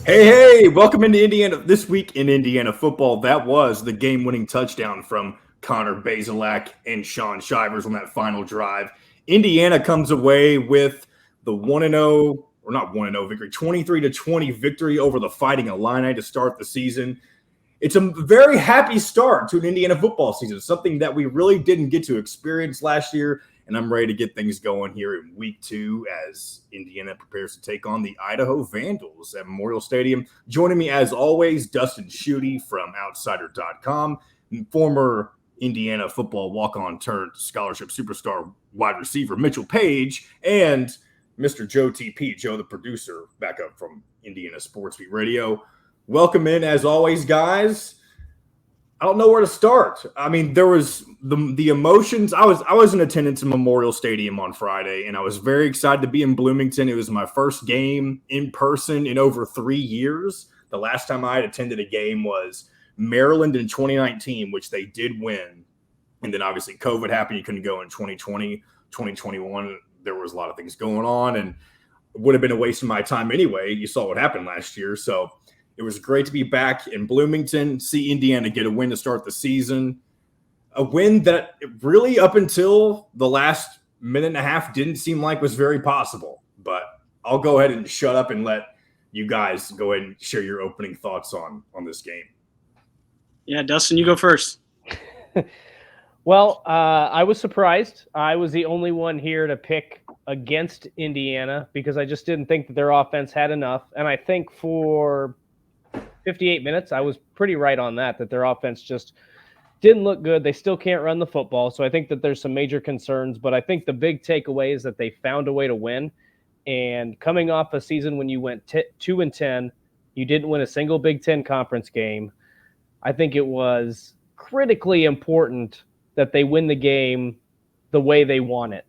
Hey, welcome into Indiana. This week in Indiana football, that was the game-winning touchdown from Connor Bazelak and Sean Shivers on that final drive. Indiana comes away with the 1-0, or not 1-0 victory, 23-20 victory over the Fighting Illini to start the season. It's a very happy start to an Indiana football season, something that we really didn't get to experience last year. And I'm ready to get things going here in week 2 as Indiana prepares to take on the Idaho Vandals at Memorial Stadium. Joining me, as always, Dustin Schutte from Outsider.com, former Indiana football walk-on turned scholarship superstar wide receiver Mitchell Page, and Mr. Joe TP, Joe the producer, back up from Indiana Sports Beat Radio. Welcome in, as always, guys. I don't know where to start. I mean, there was the emotions. I was in attendance in Memorial Stadium on Friday, and I was very excited to be in Bloomington. It was my first game in person in over 3 years. The last time I had attended a game was Maryland in 2019, which they did win. And then obviously COVID happened. You couldn't go in 2020, 2021. There was a lot of things going on, and it would have been a waste of my time anyway. You saw what happened last year. So it was great to be back in Bloomington, see Indiana get a win to start the season. A win that really up until the last minute and a half didn't seem like was very possible. But I'll go ahead and shut up and let you guys go ahead and share your opening thoughts on this game. Yeah, Dustin, you go first. Well, I was surprised. I was the only one here to pick against Indiana because I just didn't think that their offense had enough. And I think for 58 minutes, I was pretty right on that their offense just didn't look good. They still can't run the football. So I think that there's some major concerns, but I think the big takeaway is that they found a way to win. And coming off a season when you went 2-10, you didn't win a single Big Ten conference game. I think it was critically important that they win the game the way they want it.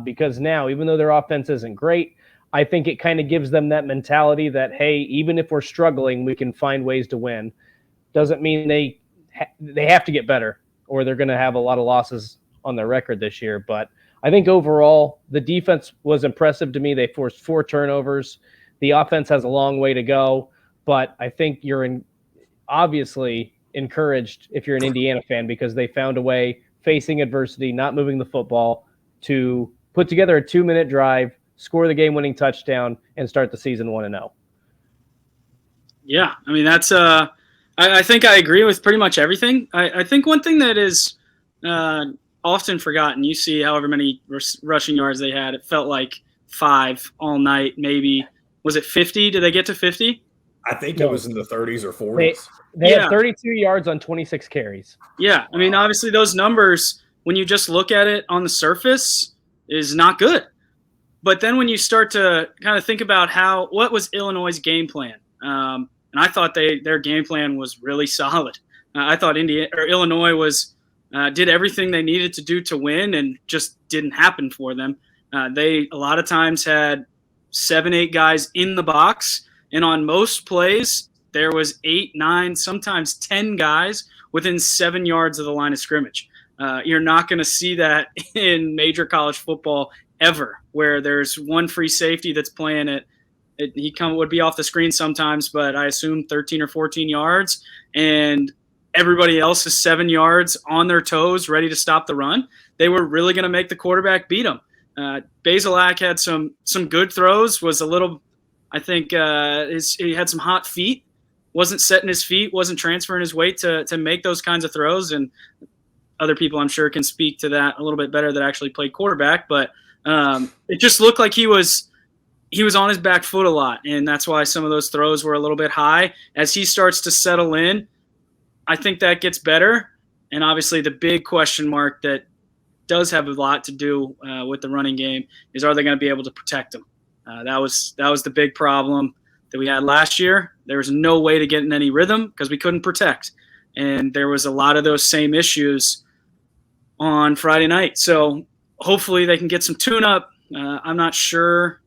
Because now, even though their offense isn't great, I think it kind of gives them that mentality that, hey, even if we're struggling, we can find ways to win. Doesn't mean they have to get better or they're going to have a lot of losses on their record this year. But I think overall, the defense was impressive to me. They forced 4 turnovers. The offense has a long way to go. But I think you're obviously encouraged if you're an Indiana fan because they found a way, facing adversity, not moving the football, to put together a 2-minute drive, score the game-winning touchdown, and start the season 1-0. Yeah, I mean, that's I think I agree with pretty much everything. I think one thing that is often forgotten, you see however many rushing yards they had, it felt like 5 all night, maybe. Was it 50? Did they get to 50? I think it was in the 30s or 40s. They had 32 yards on 26 carries. Yeah, I mean, obviously those numbers, when you just look at it on the surface, is not good. But then when you start to kind of think about what was Illinois' game plan, and I thought their game plan was really solid. I thought Illinois did everything they needed to do to win, and just didn't happen for them. They a lot of times had 7-8 guys in the box, and on most plays there was 8, 9, sometimes 10 guys within 7 yards of the line of scrimmage. You're not going to see that in major college football ever, where there's one free safety that's playing it. He would be off the screen sometimes, but I assume 13 or 14 yards, and everybody else is 7 yards on their toes, ready to stop the run. They were really going to make the quarterback beat them. Bazelak had some good throws, was a little, I think he had some hot feet, wasn't setting his feet, wasn't transferring his weight to make those kinds of throws, and other people I'm sure can speak to that a little bit better that actually played quarterback, but it just looked like he was on his back foot a lot, and that's why some of those throws were a little bit high. As he starts to settle in, I think that gets better, and obviously the big question mark that does have a lot to do with the running game is, are they going to be able to protect him? That was the big problem that we had last year. There was no way to get in any rhythm because we couldn't protect, and there was a lot of those same issues on Friday night. So hopefully they can get some tune-up. I'm not sure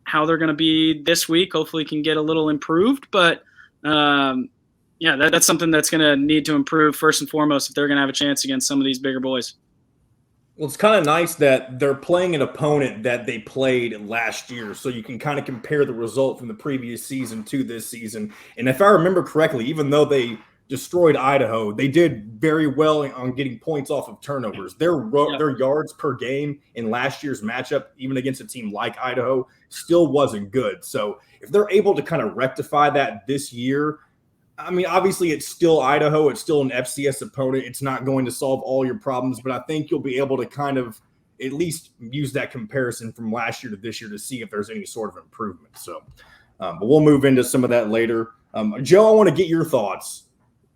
how they're going to be this week. Hopefully can get a little improved. But, that's something that's going to need to improve first and foremost if they're going to have a chance against some of these bigger boys. Well, it's kind of nice that they're playing an opponent that they played last year, so you can kind of compare the result from the previous season to this season. And if I remember correctly, even though they destroyed Idaho, they did very well on getting points off of turnovers. Their yards per game in last year's matchup, even against a team like Idaho, still wasn't good. So if they're able to kind of rectify that this year, I mean, obviously, it's still Idaho. It's still an FCS opponent. It's not going to solve all your problems, but I think you'll be able to kind of at least use that comparison from last year to this year to see if there's any sort of improvement. So, but we'll move into some of that later. Joe, I want to get your thoughts.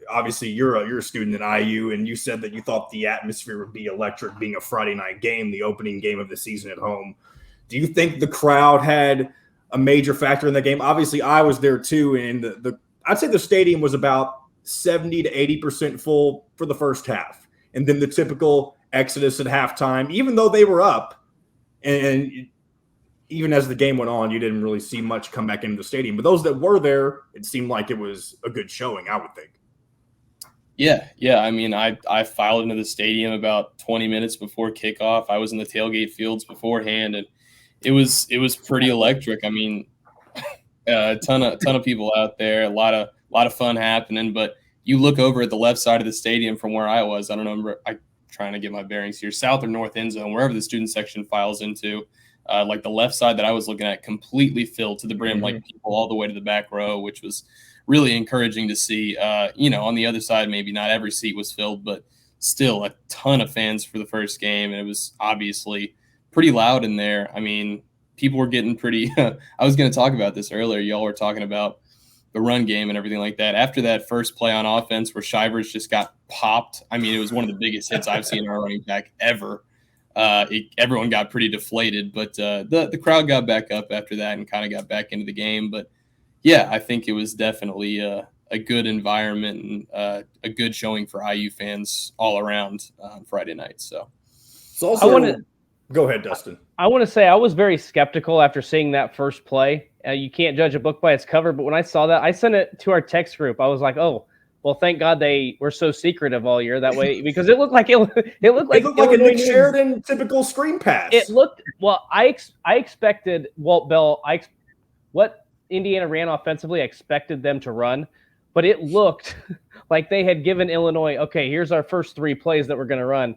Obviously, you're a student at IU, and you said that you thought the atmosphere would be electric, being a Friday night game, the opening game of the season at home. Do you think the crowd had a major factor in the game? Obviously, I was there too, and I'd say the stadium was about 70 to 80% full for the first half. And then the typical exodus at halftime, even though they were up, and even as the game went on, you didn't really see much come back into the stadium. But those that were there, it seemed like it was a good showing, I would think. Yeah. I mean, I filed into the stadium about 20 minutes before kickoff. I was in the tailgate fields beforehand, and it was pretty electric. I mean, a ton of people out there, a lot of fun happening. But you look over at the left side of the stadium from where I was. I don't know. I'm trying to get my bearings here. South or north end zone, wherever the student section files into, like the left side that I was looking at, completely filled to the brim, like people all the way to the back row, which was really encouraging to see. On the other side, maybe not every seat was filled, but still a ton of fans for the first game, and it was obviously pretty loud in there. I mean, people were getting pretty – I was going to talk about this earlier. Y'all were talking about the run game and everything like that. After that first play on offense where Shivers just got popped, I mean, it was one of the biggest hits I've seen our running back ever. Everyone got pretty deflated, but the crowd got back up after that and kind of got back into the game. But, yeah, I think it was definitely a good environment and a good showing for IU fans all around on Friday night. So also go ahead, Dustin. I want to say I was very skeptical after seeing that first play. You can't judge a book by its cover, but when I saw that, I sent it to our text group. I was like, "Oh, well, thank God they were so secretive all year that way," because it looked like a Nick Sheridan typical screen pass. It looked I expected Walt Bell. What Indiana ran offensively, I expected them to run, but it looked like they had given Illinois, okay, here's our first 3 plays that we're going to run.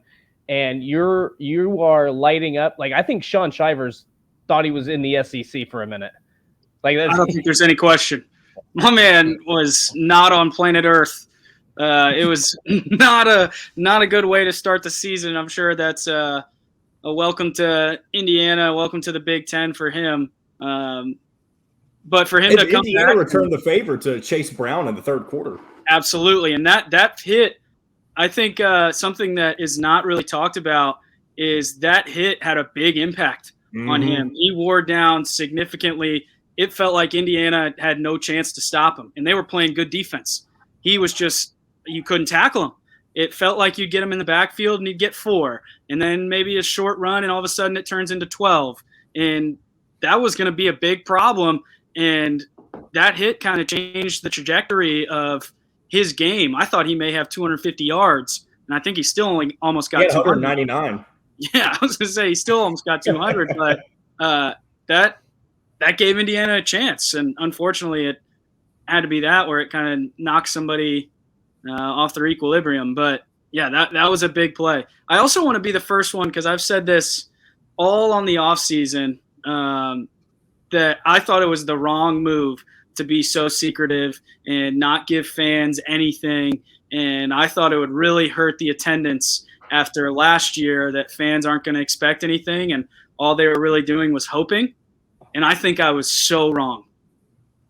And you are lighting up. Like, I think Sean Shivers thought he was in the SEC for a minute. Like, I don't think there's any question. My man was not on planet Earth. It was not a good way to start the season. I'm sure that's a welcome to Indiana, welcome to the Big Ten for him. But for him to come Indiana back, returned the favor to Chase Brown in the third quarter. Absolutely, and that hit. I think something that is not really talked about is that hit had a big impact on him. He wore down significantly. It felt like Indiana had no chance to stop him, and they were playing good defense. He was just – you couldn't tackle him. It felt like you'd get him in the backfield and he'd get 4, and then maybe a short run, and all of a sudden it turns into 12. And that was going to be a big problem, and that hit kind of changed the trajectory of – his game. I thought he may have 250 yards, and I think he still only almost got 199. Yeah, I was going to say he still almost got 200, but that gave Indiana a chance, and unfortunately it had to be that where it kind of knocked somebody off their equilibrium. But, yeah, that was a big play. I also want to be the first one, because I've said this all on the offseason, that I thought it was the wrong move to be so secretive and not give fans anything. And I thought it would really hurt the attendance after last year that fans aren't going to expect anything, and all they were really doing was hoping. And I think I was so wrong.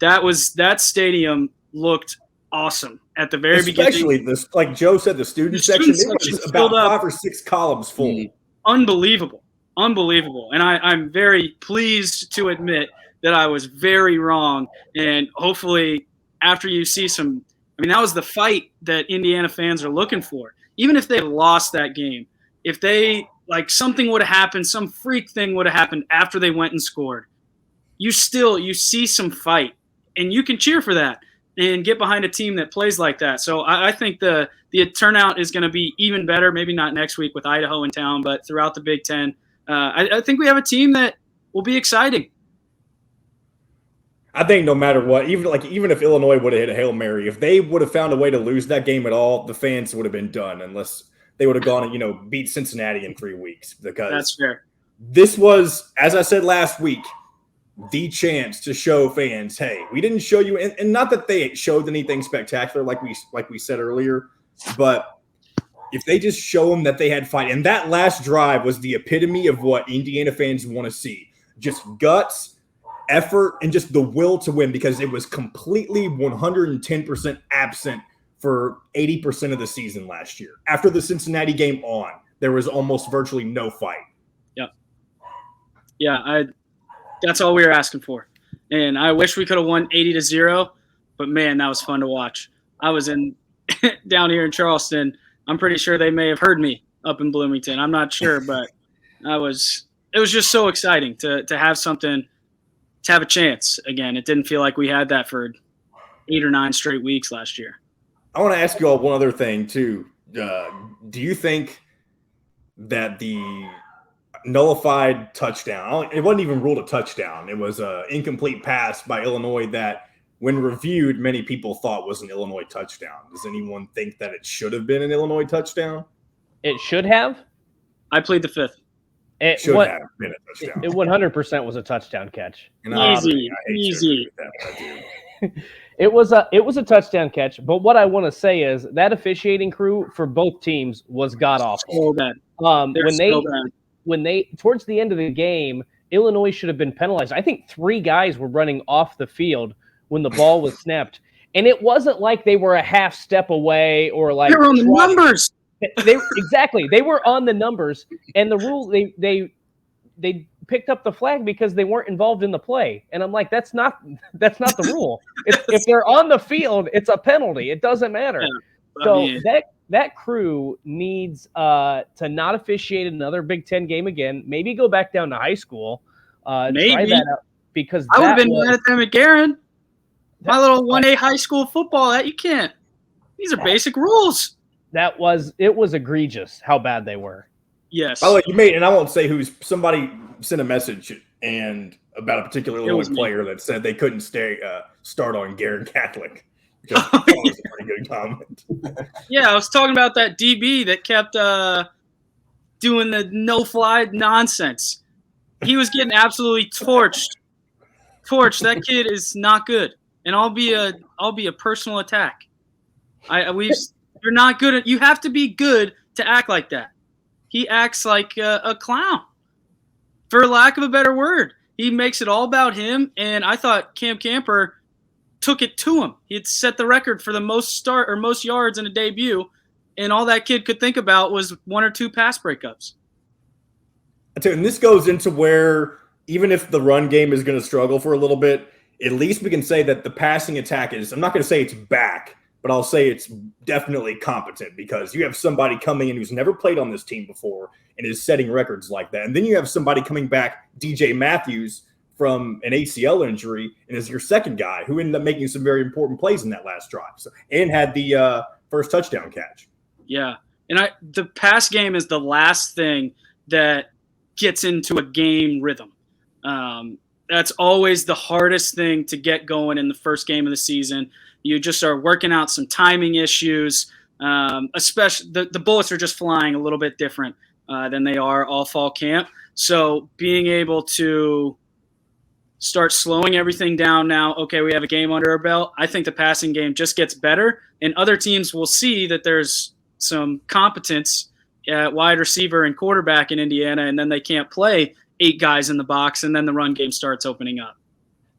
That stadium looked awesome at the very beginning. Especially this, like Joe said, the student section, it was about 5 or 6 columns full. Unbelievable. And I'm very pleased to admit that I was very wrong. And hopefully after you see that was the fight that Indiana fans are looking for. Even if they had lost that game, if they, something would have happened, some freak thing would have happened after they went and scored, you see some fight, and you can cheer for that. and get behind a team that plays like that. So I think the turnout is going to be even better. Maybe not next week with Idaho in town, but throughout the Big Ten. I think we have a team that will be exciting. I think no matter what, even if Illinois would have hit a Hail Mary, if they would have found a way to lose that game at all, the fans would have been done unless they would have gone and, beat Cincinnati in 3 weeks. Because that's fair. This was, as I said last week, the chance to show fans, hey, we didn't show you, and not that they showed anything spectacular like we said earlier, but if they just show them that they had fight. And that last drive was the epitome of what Indiana fans want to see. Just guts, effort, and just the will to win, because it was completely 110% absent for 80% of the season last year. After the Cincinnati game on, there was almost virtually no fight. Yeah, that's all we were asking for. And I wish we could have won 80-0, but man, that was fun to watch. I was down here in Charleston. I'm pretty sure they may have heard me up in Bloomington. I'm not sure, but it was just so exciting to have something, to have a chance again. It didn't feel like we had that for 8 or 9 straight weeks last year. I want to ask you all one other thing too. Do you think that the nullified touchdown, it wasn't even ruled a touchdown, it was an incomplete pass by Illinois that, when reviewed, many people thought was an Illinois touchdown? Does anyone think that it should have been an Illinois touchdown? It should have. I pleed the fifth. It should have been a touchdown. It 100% was a touchdown catch. And easy. It was a touchdown catch. But what I want to say is that officiating crew for both teams was god awful. So bad. When they towards the end of the game, Illinois should have been penalized. I think 3 guys were running off the field when the ball was snapped. And it wasn't like they were a half step away or like they were on the numbers. They were on the numbers. And the rule they picked up the flag because they weren't involved in the play. And I'm like, that's not the rule. If they're on the field, it's a penalty. It doesn't matter. Yeah, so that crew needs to not officiate another Big Ten game again. Maybe go back down to high school. Try that out, because I would have been mad at them at Guerin. My little 1A high school football, that you can't. These are basic rules. It was egregious how bad they were. Yes. By the way, you made, and I won't say who's, somebody sent a message and about a particular Illinois player that said they couldn't start on Guerin Catholic. Which I thought was a pretty good comment. Yeah, I was talking about that DB that kept doing the no-fly nonsense. He was getting absolutely torched. That kid is not good, and I'll be a personal attack. You're not good at. You have to be good to act like that. He acts like a clown, for lack of a better word. He makes it all about him, and I thought Cam Camper took it to him. He had set the record for the most yards in a debut, and all that kid could think about was 1 or 2 pass breakups. And this goes into where, even if the run game is going to struggle for a little bit, at least we can say that the passing attack is, I'm not going to say it's back, but I'll say it's definitely competent, because you have somebody coming in who's never played on this team before and is setting records like that. And then you have somebody coming back, DJ Matthews, from an ACL injury, and is your second guy, who ended up making some very important plays in that last drive, and had the first touchdown catch. Yeah, and the pass game is the last thing that gets into a game rhythm. That's always the hardest thing to get going in the first game of the season. You just start working out some timing issues. Especially the bullets are just flying a little bit different than they are all fall camp. So being able to start slowing everything down now. Okay, we have a game under our belt. I think the passing game just gets better, and other teams will see that there's some competence at wide receiver and quarterback in Indiana, and then they can't play 8 guys in the box, and then the run game starts opening up.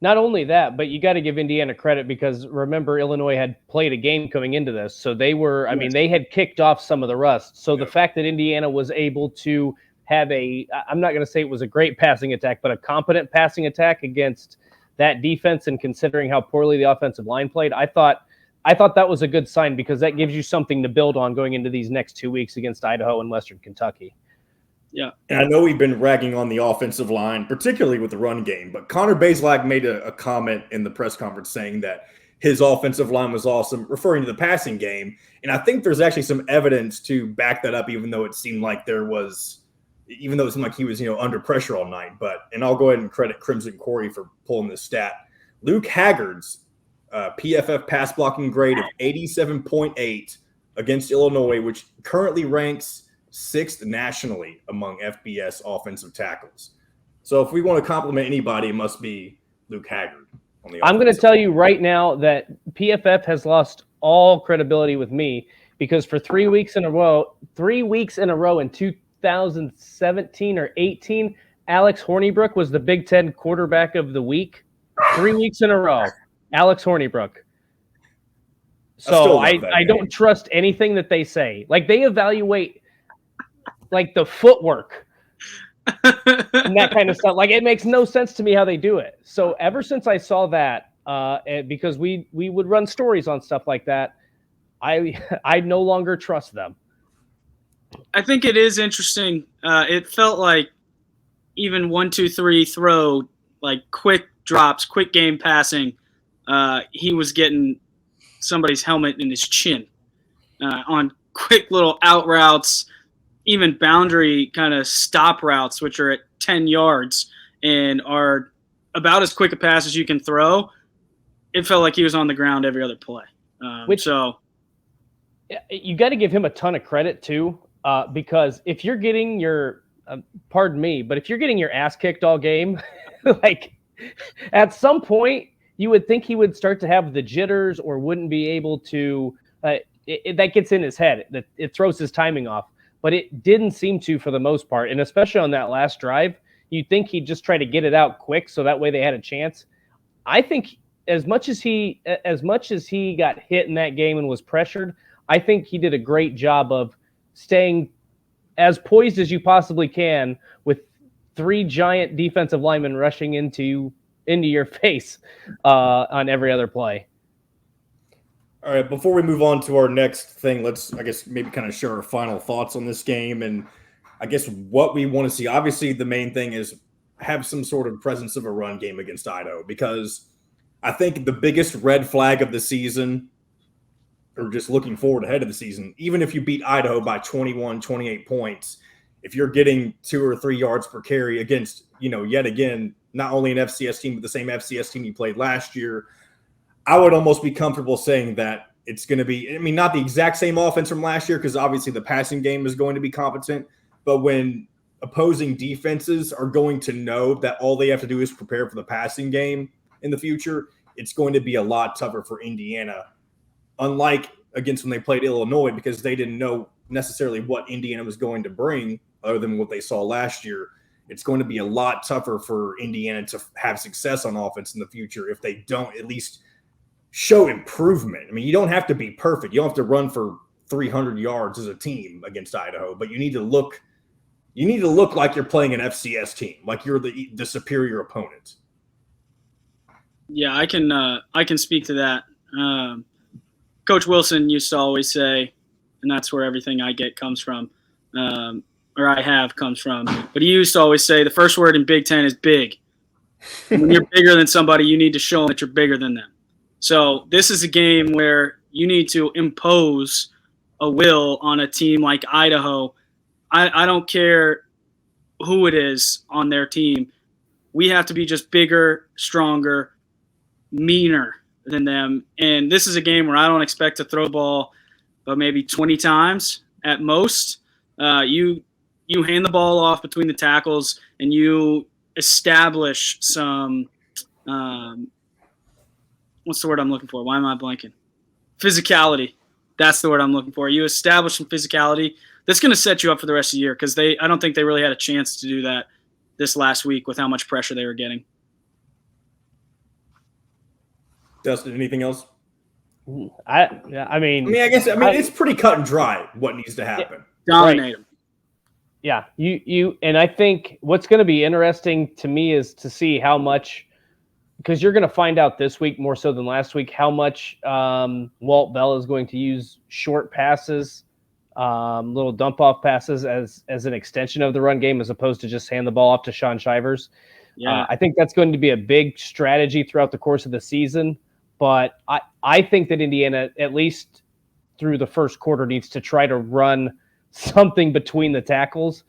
Not only that, but you got to give Indiana credit, because remember, Illinois had played a game coming into this, so they were, they had kicked off some of the rust. So the fact that Indiana was able to have I'm not going to say it was a great passing attack, but a competent passing attack against that defense, and considering how poorly the offensive line played, I thought that was a good sign, because that gives you something to build on going into these next 2 weeks against Idaho and Western Kentucky. Yeah. And I know we've been ragging on the offensive line, particularly with the run game, but Connor Bazelak made a comment in the press conference saying that his offensive line was awesome, referring to the passing game. And I think there's actually some evidence to back that up, even though it seemed like he was, under pressure all night. And I'll go ahead and credit Crimson Corey for pulling this stat. Luke Haggard's PFF pass blocking grade of 87.8 against Illinois, which currently ranks 6th nationally among FBS offensive tackles. So if we want to compliment anybody, it must be Luke Haggard. I'm going to tell you right now that PFF has lost all credibility with me because for 3 weeks in a row in 2017 or 18, Alex Hornibrook was the Big Ten quarterback of the week. 3 weeks in a row, Alex Hornibrook. So I don't trust anything that they say. Like, they evaluate like the footwork and that kind of stuff. Like, it makes no sense to me how they do it. So ever since I saw that, because we would run stories on stuff like that, I no longer trust them. I think it is interesting. It felt like even 1, 2, 3 throw, like quick drops, quick game passing. He was getting somebody's helmet in his chin on quick little out routes, even boundary kind of stop routes, which are at 10 yards and are about as quick a pass as you can throw. It felt like he was on the ground every other play. So you got to give him a ton of credit too, because if you're getting your, pardon me, but if you're getting your ass kicked all game, like at some point you would think he would start to have the jitters or wouldn't be able to, that gets in his head, that it throws his timing off. But it didn't seem to for the most part. And especially on that last drive, you'd think he'd just try to get it out quick so that way they had a chance. I think as much as he got hit in that game and was pressured, I think he did a great job of staying as poised as you possibly can with 3 giant defensive linemen rushing into your face on every other play. All right, before we move on to our next thing, let's, I guess, maybe kind of share our final thoughts on this game and I guess what we want to see. Obviously, the main thing is have some sort of presence of a run game against Idaho, because I think the biggest red flag of the season, or just looking forward ahead of the season, even if you beat Idaho by 21, 28 points, if you're getting 2 or 3 yards per carry against, yet again, not only an FCS team, but the same FCS team you played last year, I would almost be comfortable saying that it's going to be, not the exact same offense from last year, because obviously the passing game is going to be competent, but when opposing defenses are going to know that all they have to do is prepare for the passing game in the future, it's going to be a lot tougher for Indiana, unlike against when they played Illinois, because they didn't know necessarily what Indiana was going to bring other than what they saw last year. It's going to be a lot tougher for Indiana to have success on offense in the future if they don't at least show improvement. You don't have to be perfect. You don't have to run for 300 yards as a team against Idaho, but you need to look like you're playing an FCS team, like you're the superior opponent. Yeah, I can speak to that. Coach Wilson used to always say, and that's where everything I get comes from, or I have comes from. But he used to always say the first word in Big Ten is big. When you're bigger than somebody, you need to show them that you're bigger than them. So this is a game where you need to impose a will on a team like Idaho. I don't care who it is on their team. We have to be just bigger, stronger, meaner than them. And this is a game where I don't expect to throw the ball but maybe 20 times at most. You hand the ball off between the tackles and you establish some what's the word I'm looking for? Why am I blanking? Physicality. That's the word I'm looking for. You establish some physicality. That's going to set you up for the rest of the year, because I don't think they really had a chance to do that this last week with how much pressure they were getting. Dustin, anything else? I guess it's pretty cut and dry what needs to happen. Dominate them. Yeah, you and I think what's going to be interesting to me is to see how much, because you're going to find out this week more so than last week how much Walt Bell is going to use short passes, little dump off passes as an extension of the run game, as opposed to just hand the ball off to Sean Shivers. Yeah, I think that's going to be a big strategy throughout the course of the season. But I think that Indiana, at least through the first quarter, needs to try to run something between the tackles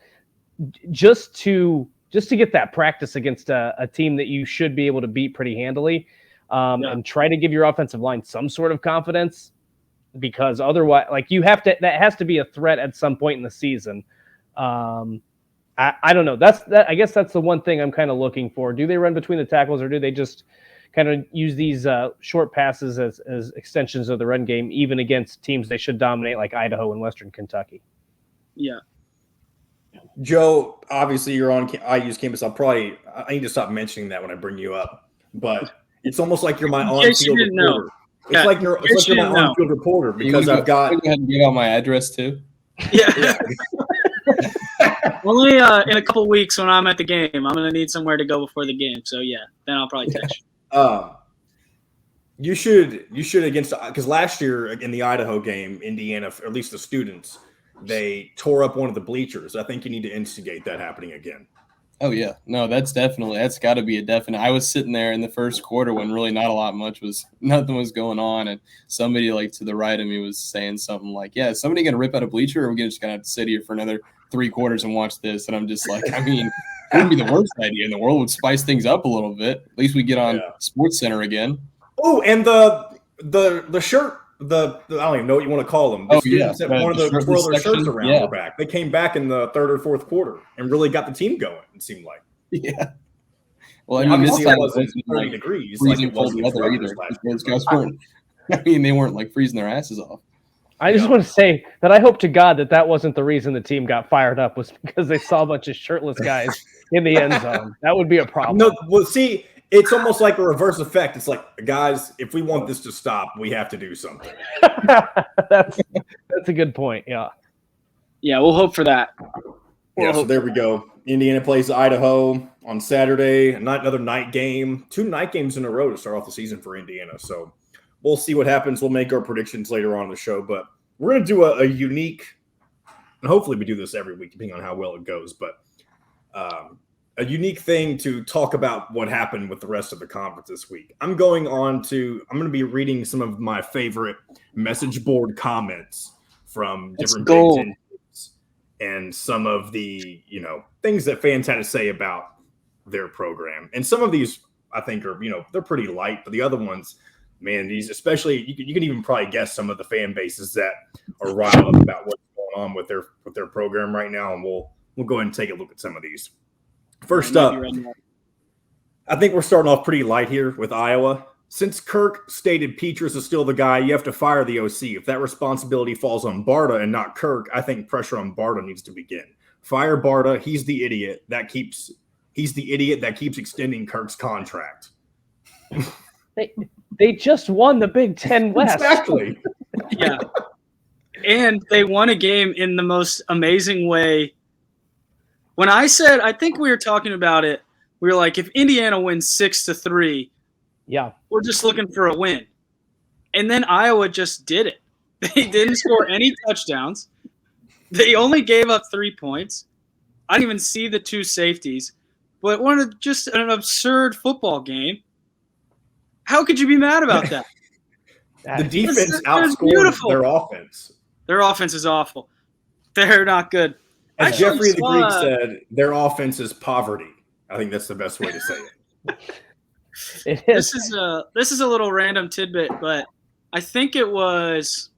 just to get that practice against a team that you should be able to beat pretty handily, and try to give your offensive line some sort of confidence, because otherwise, like, that has to be a threat at some point in the season. I don't know. I guess that's the one thing I'm kind of looking for. Do they run between the tackles, or do they just kind of use these short passes as extensions of the run game, even against teams they should dominate, like Idaho and Western Kentucky? Yeah. Joe, obviously you're on IU's campus. I need to stop mentioning that when I bring you up, but it's almost like you're my on-field reporter. It's like you're my on-field reporter, because I've got. Go ahead and give out my address too. Yeah. Only in a couple weeks when I'm at the game. I'm going to need somewhere to go before the game. So, yeah, then I'll probably text you. You should against, because last year in the Idaho game, Indiana, or at least the students, they tore up one of the bleachers. I think you need to instigate that happening again. Oh, yeah. No, that's got to be a definite. I was sitting there in the first quarter when really nothing was going on. And somebody like to the right of me was saying something like, yeah, is somebody going to rip out a bleacher, or are we just going to have to sit here for another 3 quarters and watch this? And I'm just like, I mean, it wouldn't be the worst idea in the world. It would spice things up a little bit. At least we get on Sports Center again. Oh, and the shirt, I don't even know what you want to call them. The students that wanted to twirl their shirts around their back. They came back in the third or fourth quarter and really got the team going, it seemed like. Yeah. Well, I mean, this time wasn't 30 degrees. Freezing cold weather either. Those guys weren't. I mean, they weren't like freezing their asses off. I just want to say that I hope to God that wasn't the reason the team got fired up, was because they saw a bunch of shirtless guys in the end zone. That would be a problem. No, well, see, it's almost like a reverse effect. It's like, guys, if we want this to stop, we have to do something. That's a good point. Yeah. Yeah, we'll hope for that. So there we go. Indiana plays Idaho on Saturday. Another night game. 2 night games in a row to start off the season for Indiana. So we'll see what happens. We'll make our predictions later on in the show. But we're going to do a unique, and hopefully we do this every week, depending on how well it goes. But a unique thing to talk about what happened with the rest of the conference this week. I'm going to be reading some of my favorite message board comments from different Big Ten teams, and some of the, things that fans had to say about their program. And some of these I think are, they're pretty light, but the other ones, man, these, especially, you can even probably guess some of the fan bases that are riled up about what's going on with their program right now. And we'll go ahead and take a look at some of these. First up, I think we're starting off pretty light here with Iowa. Since Kirk stated Petras is still the guy, you have to fire the OC. If that responsibility falls on Barta and not Kirk, I think pressure on Barta needs to begin. Fire Barta. He's the idiot that keeps extending Kirk's contract. They just won the Big Ten West. Exactly. Yeah. And they won a game in the most amazing way. When I think we were talking about it, we were like, if Indiana wins 6-3, yeah, we're just looking for a win. And then Iowa just did it. They didn't score any touchdowns. They only gave up 3 points. I didn't even see the 2 safeties. But just an absurd football game. How could you be mad about that? The defense outscored their offense. Their offense is awful. They're not good. As Jeffrey the Greek said, their offense is poverty. I think that's the best way to say it. It is. This is a little random tidbit, but I think it was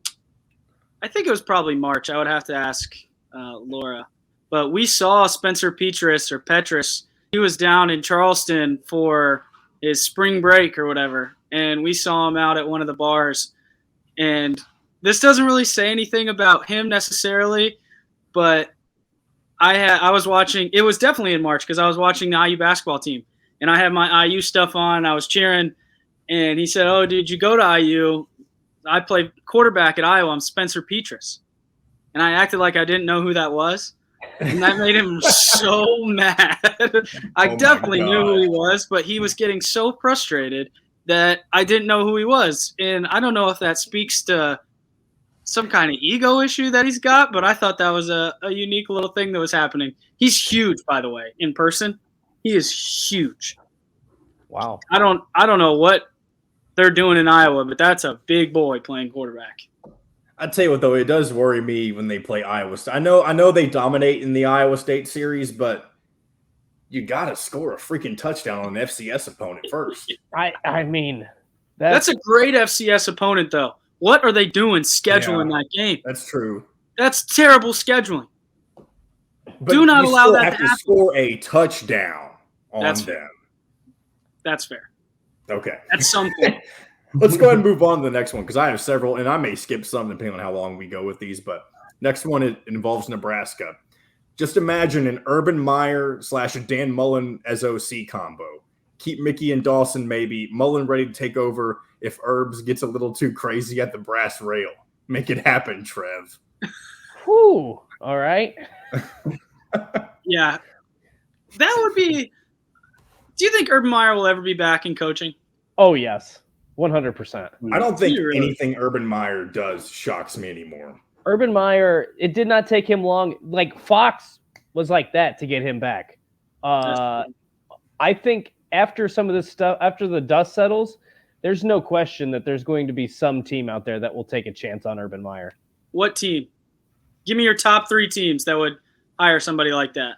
probably March. I would have to ask Laura. But we saw Spencer Petras. He was down in Charleston for his spring break or whatever, and we saw him out at one of the bars. And this doesn't really say anything about him necessarily, but I was watching. It was definitely in March because I was watching the IU basketball team, and I had my IU stuff on. I was cheering, and he said, "Oh, did you go to IU? I played quarterback at Iowa. I'm Spencer Petras," and I acted like I didn't know who that was, and that made him so mad. I definitely knew who he was, but he was getting so frustrated that I didn't know who he was, and I don't know if that speaks to some kind of ego issue that he's got, but I thought that was a unique little thing that was happening. He's huge, by the way, in person. He is huge. Wow. I don't know what they're doing in Iowa, but that's a big boy playing quarterback. I'd tell you what, though, it does worry me when they play Iowa State. I know they dominate in the Iowa State series, but you got to score a freaking touchdown on an FCS opponent first. I mean, that's a great FCS opponent, though. What are they doing scheduling that game? That's true. That's terrible scheduling. But do not allow that to happen. Score a touchdown on them. That's fair. Okay. At some point. Let's go ahead and move on to the next one because I have several, and I may skip some depending on how long we go with these. But next one, it involves Nebraska. Just imagine an Urban Meyer / Dan Mullen as OC combo. Keep Mickey and Dawson maybe. Mullen ready to take over if Herbs gets a little too crazy at the brass rail. Make it happen, Trev. Whew. All right. Yeah. That would be – do you think Urban Meyer will ever be back in coaching? Oh, yes. 100%. I don't think anything Urban Meyer does shocks me anymore. Urban Meyer, it did not take him long. Like, Fox was like that to get him back. I think after some of this stuff, after the dust settles, there's no question that there's going to be some team out there that will take a chance on Urban Meyer. What team? Give me your top 3 teams that would hire somebody like that.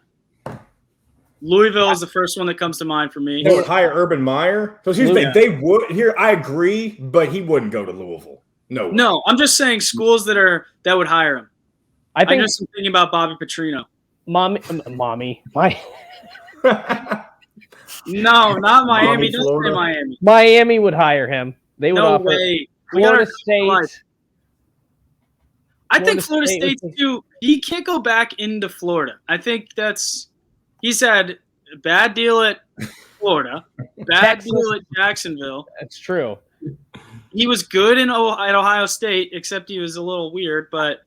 Louisville is the first one that comes to mind for me. They would hire Urban Meyer? So here's the thing. They would. Here, I agree, but he wouldn't go to Louisville. No, I'm just saying schools that would hire him. I'm just thinking about Bobby Petrino. Mommy. No, not Miami. Don't say Miami. Miami would hire him. They would offer. No way. Florida State. I think Florida State too. He can't go back into Florida. I think he's had a bad deal at Florida, bad deal at Jacksonville. That's true. He was good at Ohio State, except he was a little weird. But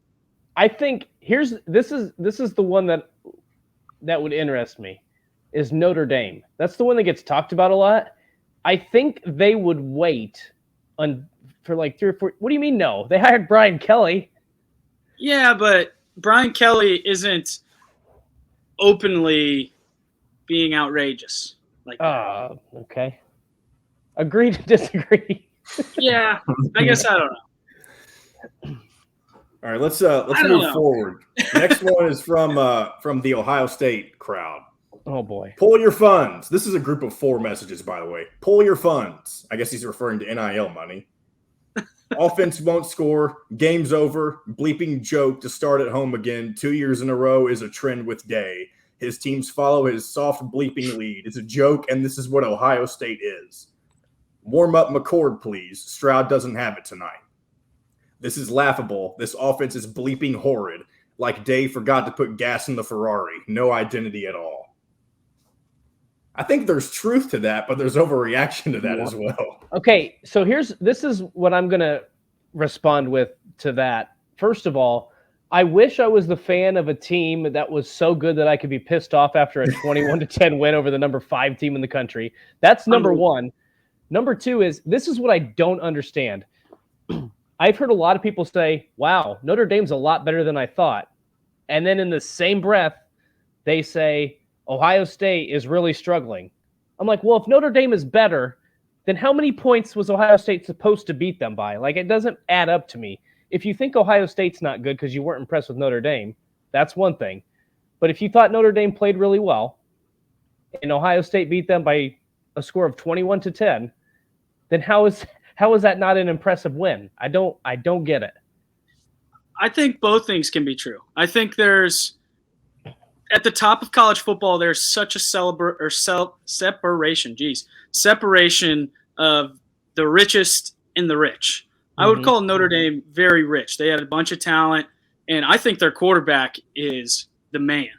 I think this is the one that would interest me is Notre Dame. That's the one that gets talked about a lot. I think they would wait for like 3 or 4. What do you mean no? They hired Brian Kelly. Yeah, but Brian Kelly isn't openly being outrageous. Okay. Agree to disagree. Yeah, I guess I don't know. All right, let's move forward. Next one is from the Ohio State crowd. Oh boy. Pull your funds. This is a group of 4 messages, by the way. Pull your funds. I guess he's referring to NIL money. Offense won't score. Game's over. Bleeping joke to start at home again. 2 years in a row is a trend with Day. His teams follow his soft bleeping lead. It's a joke, and this is what Ohio State is. Warm up McCord, please. Stroud doesn't have it tonight. This is laughable. This offense is bleeping horrid. Like Day forgot to put gas in the Ferrari. No identity at all. I think there's truth to that, but there's overreaction to that as well. Okay, so this is what I'm going to respond with to that. First of all, I wish I was the fan of a team that was so good that I could be pissed off after a 21-10 win over the number 5 team in the country. That's number one. Number 2 is this is what I don't understand. I've heard a lot of people say, wow, Notre Dame's a lot better than I thought. And then in the same breath, they say, Ohio State is really struggling. I'm like, well, if Notre Dame is better, then how many points was Ohio State supposed to beat them by? Like, it doesn't add up to me. If you think Ohio State's not good because you weren't impressed with Notre Dame, that's one thing. But if you thought Notre Dame played really well and Ohio State beat them by a score of 21-10, then how is that not an impressive win? I don't get it. I think both things can be true. I think there's at the top of college football, there's such a separation of the richest and the rich. I would call Notre Dame very rich. They had a bunch of talent, and I think their quarterback is the man.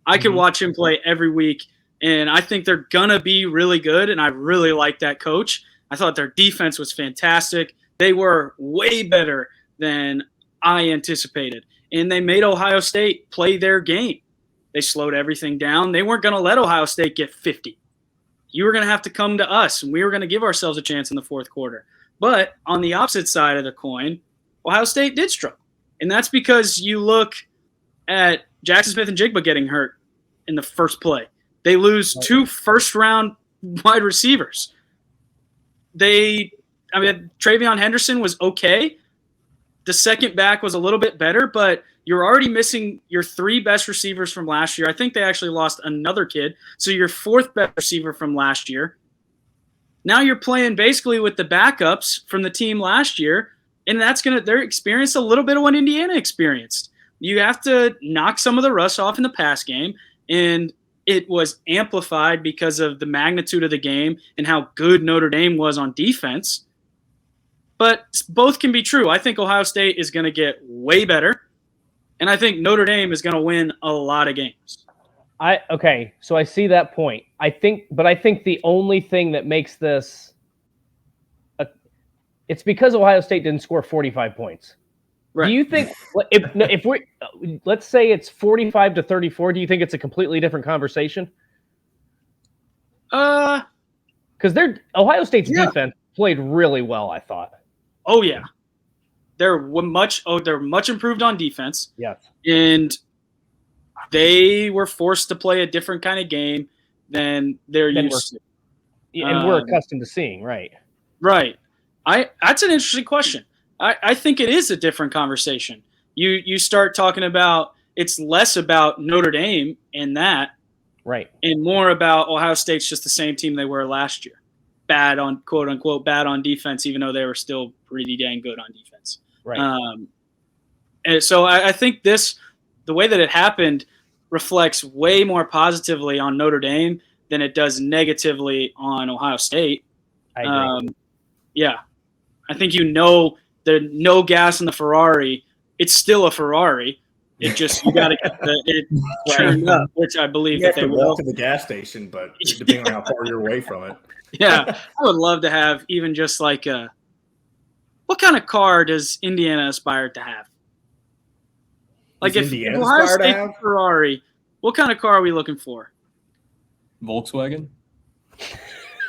I could watch him play every week, and I think they're going to be really good, and I really like that coach. I thought their defense was fantastic. They were way better than I anticipated, and they made Ohio State play their game. They slowed everything down. They weren't going to let Ohio State get 50. You were going to have to come to us, and we were going to give ourselves a chance in the fourth quarter. But on the opposite side of the coin, Ohio State did struggle. And that's because you look at Jackson Smith and Jigba getting hurt in the first play. They lose 2 first-round wide receivers. They I mean, Travion Henderson was okay. The second back was a little bit better, but you're already missing your 3 best receivers from last year. I think they actually lost another kid. So your 4th best receiver from last year. Now you're playing basically with the backups from the team last year, and they're experiencing a little bit of what Indiana experienced. You have to knock some of the rust off in the pass game, and it was amplified because of the magnitude of the game and how good Notre Dame was on defense. But both can be true. I think Ohio State is going to get way better, and I think Notre Dame is going to win a lot of games. Okay, so I see that point. I think the only thing that makes this, it's because Ohio State didn't score 45 points. Right. Do you think if we let's say it's 45-34, do you think it's a completely different conversation? Because Ohio State's defense played really well, I thought. Oh yeah, they're much improved on defense. Yes, and they were forced to play a different kind of game than they're used to. And we're accustomed to seeing, right? Right. That's an interesting question. I think it is a different conversation. You start talking about it's less about Notre Dame and that, right, and more about Ohio State's just the same team they were last year. Bad on quote unquote bad on defense, even though they were still pretty dang good on defense. Right. And so I think the way that it happened reflects way more positively on Notre Dame than it does negatively on Ohio State. I agree. I think there's no gas in the Ferrari. It's still a Ferrari. It just you got to get it turned up, which I believe that they will. Walk to the gas station, but depending on how far you're away from it. Yeah, I would love to have even just like what kind of car does Indiana aspire to have? Like if Ohio State Ferrari, what kind of car are we looking for? Volkswagen.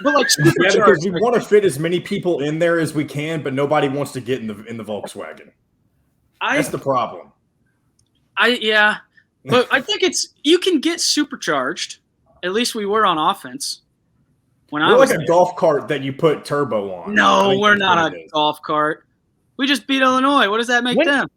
But like, because we want to fit as many people in there as we can, but nobody wants to get in the Volkswagen. That's the problem. But I think you can get supercharged. At least we were on offense. We're like a golf cart that you put turbo on. No, we're not a golf cart. We just beat Illinois. What does that make them?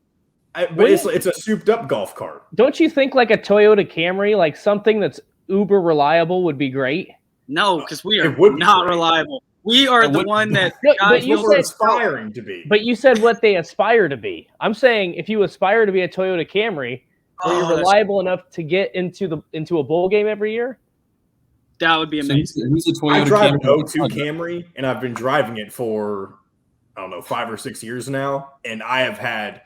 It's a souped up golf cart. Don't you think like a Toyota Camry, like something that's uber reliable would be great? No, because we are not reliable. We are the one that guys were aspiring to be. But you said what they aspire to be. I'm saying if you aspire to be a Toyota Camry, are you reliable enough to get into a bowl game every year? That would be amazing. Who's a Toyota I drive an Camry? 02 Camry, and I've been driving it for, 5 or 6 years now, and I have had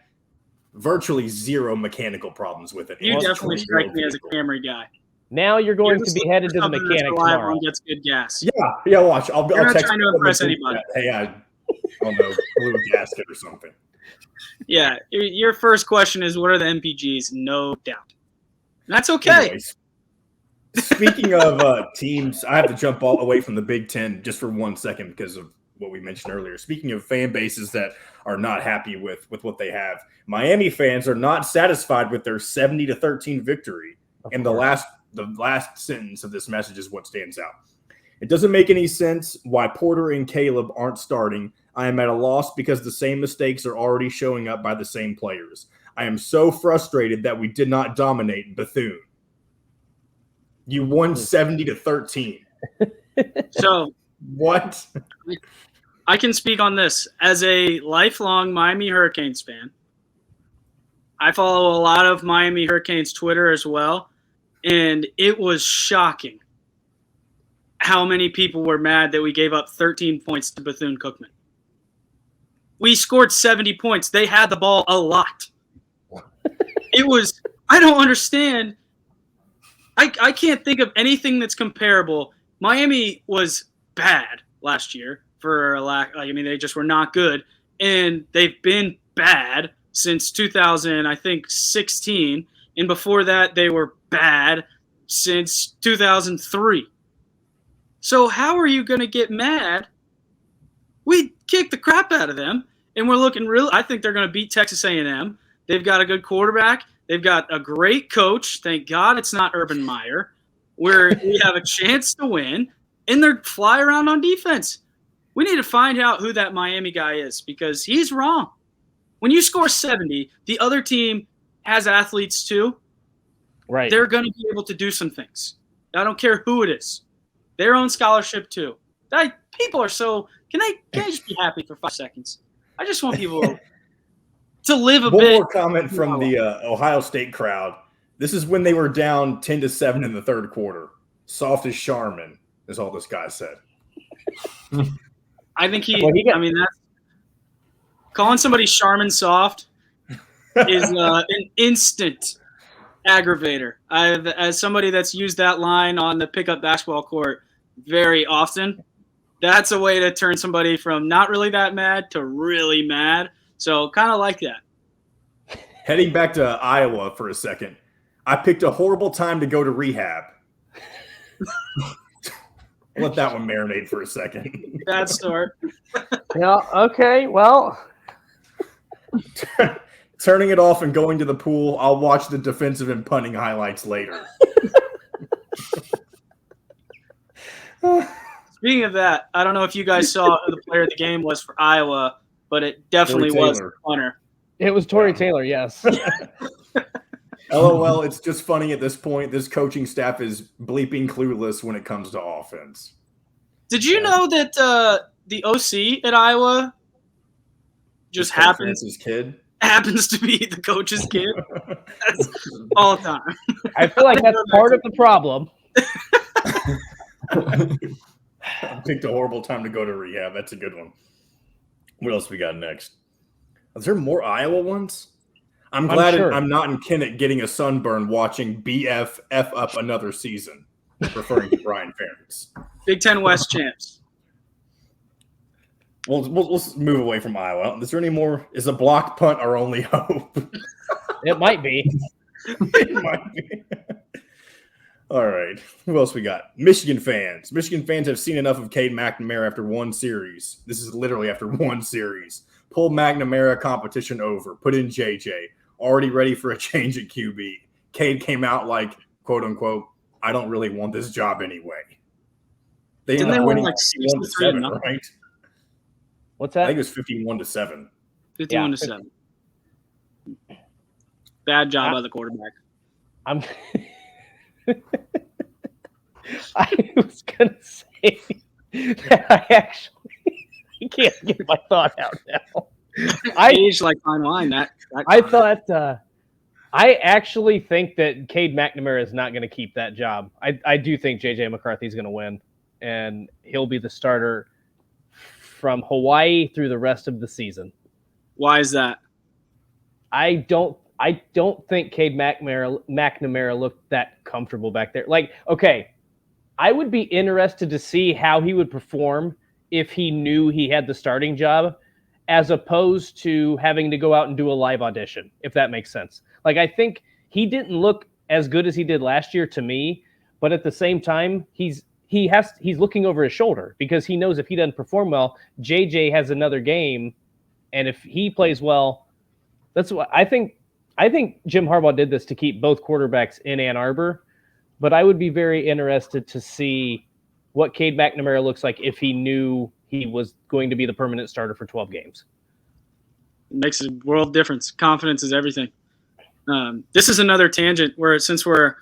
virtually zero mechanical problems with it. You definitely strike me as a Camry guy. Now you're going to be headed to the mechanic tomorrow. And gets good gas. Yeah. Watch. I'll not text trying to impress anybody. Hey, I don't know, blew a gasket or something. Yeah. Your first question is, what are the MPGs? No doubt. That's okay. Anyways, speaking of teams, I have to jump all away from the Big Ten just for 1 second because of what we mentioned earlier. Speaking of fan bases that are not happy with what they have, Miami fans are not satisfied with their 70-13 victory. And the last sentence of this message is what stands out. It doesn't make any sense why Porter and Caleb aren't starting. I am at a loss because the same mistakes are already showing up by the same players. I am so frustrated that we did not dominate Bethune. You won 70-13. So what? I can speak on this as a lifelong Miami Hurricanes fan. I follow a lot of Miami Hurricanes Twitter as well, and it was shocking how many people were mad that we gave up 13 points to Bethune-Cookman. We scored 70 points. They had the ball a lot. I don't understand. I can't think of anything that's comparable. Miami was bad last year they just were not good. And they've been bad since 2016. And before that, they were bad since 2003. So how are you going to get mad? We kicked the crap out of them, and we're looking real. I think they're going to beat Texas A&M. They've got a good quarterback. They've got a great coach. Thank God it's not Urban Meyer, where we have a chance to win, and they're fly around on defense. We need to find out who that Miami guy is because he's wrong. When you score 70, the other team has athletes too. Right. They're going to be able to do some things. I don't care who it is. Their own scholarship too. People are so – can I just be happy for 5 seconds? I just want people to live a bit. One more comment from the Ohio State crowd. This is when they were down 10-7 in the third quarter. Soft as Charmin is all this guy said. I think that's calling somebody Charmin soft is an instant aggravator. As somebody that's used that line on the pickup basketball court very often, that's a way to turn somebody from not really that mad to really mad. So kind of like that. Heading back to Iowa for a second. I picked a horrible time to go to rehab. Let that one marinate for a second. Bad start. Yeah, okay, well. Turning it off and going to the pool. I'll watch the defensive and punting highlights later. Speaking of that, I don't know if you guys saw who the player of the game was for Iowa, but it definitely was the punter. It was Tory Taylor, yes. LOL, it's just funny at this point. This coaching staff is bleeping clueless when it comes to offense. Did you know that the OC at Iowa just happens to be the coach's kid? That's all the time. I feel like that's part of the problem. I picked a horrible time to go to rehab. That's a good one. What else we got next? Is there more Iowa ones? I'm glad I'm not in Kennett getting a sunburn watching BF F up another season, referring to Brian Ferentz. Big Ten West champs. Well, let's move away from Iowa. Is there any more? Is a blocked punt our only hope? It might be. It might be. All right. Who else we got? Michigan fans. Michigan fans have seen enough of Cade McNamara after one series. This is literally after one series. Pull McNamara competition over. Put in JJ. Already ready for a change at QB. Cade came out like, quote unquote, I don't really want this job anyway. They ended up winning like 61-7, right? What's that? I think it was 51-7. 51-7. Bad job by the quarterback. I was gonna say that I can't get my thought out now. I aged like fine wine. I actually think that Cade McNamara is not going to keep that job. I do think J.J. McCarthy is going to win, and he'll be the starter from Hawaii through the rest of the season. Why is that? I don't think Cade McNamara looked that comfortable back there. Like, okay, I would be interested to see how he would perform if he knew he had the starting job, as opposed to having to go out and do a live audition, if that makes sense. Like, I think he didn't look as good as he did last year to me, but at the same time, he's looking over his shoulder because he knows if he doesn't perform well, JJ has another game, and if he plays well, that's what I think. I think Jim Harbaugh did this to keep both quarterbacks in Ann Arbor, but I would be very interested to see what Cade McNamara looks like if he knew he was going to be the permanent starter for 12 games. It makes a world difference. Confidence is everything. This is another tangent where, since we're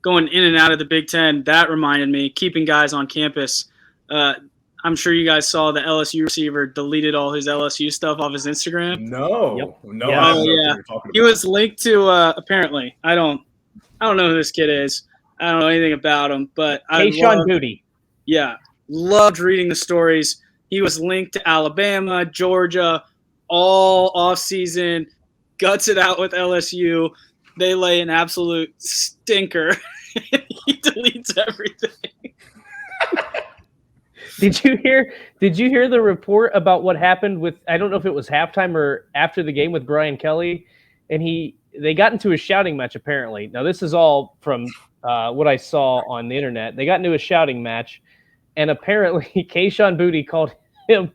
going in and out of the Big Ten, that reminded me, keeping guys on campus. I'm sure you guys saw the LSU receiver deleted all his LSU stuff off his Instagram. No. Yep. No. Yeah. He was linked to apparently. I don't know who this kid is. I don't know anything about him, but Keyshawn Booty. Yeah, loved reading the stories. He was linked to Alabama, Georgia, all off season. Guts it out with LSU. They lay an absolute stinker. He deletes everything. Did you hear the report about what happened with, I don't know if it was halftime or after the game with Brian Kelly, and they got into a shouting match apparently. Now this is all from what I saw on the internet. They got into a shouting match, and apparently Keyshawn Booty called him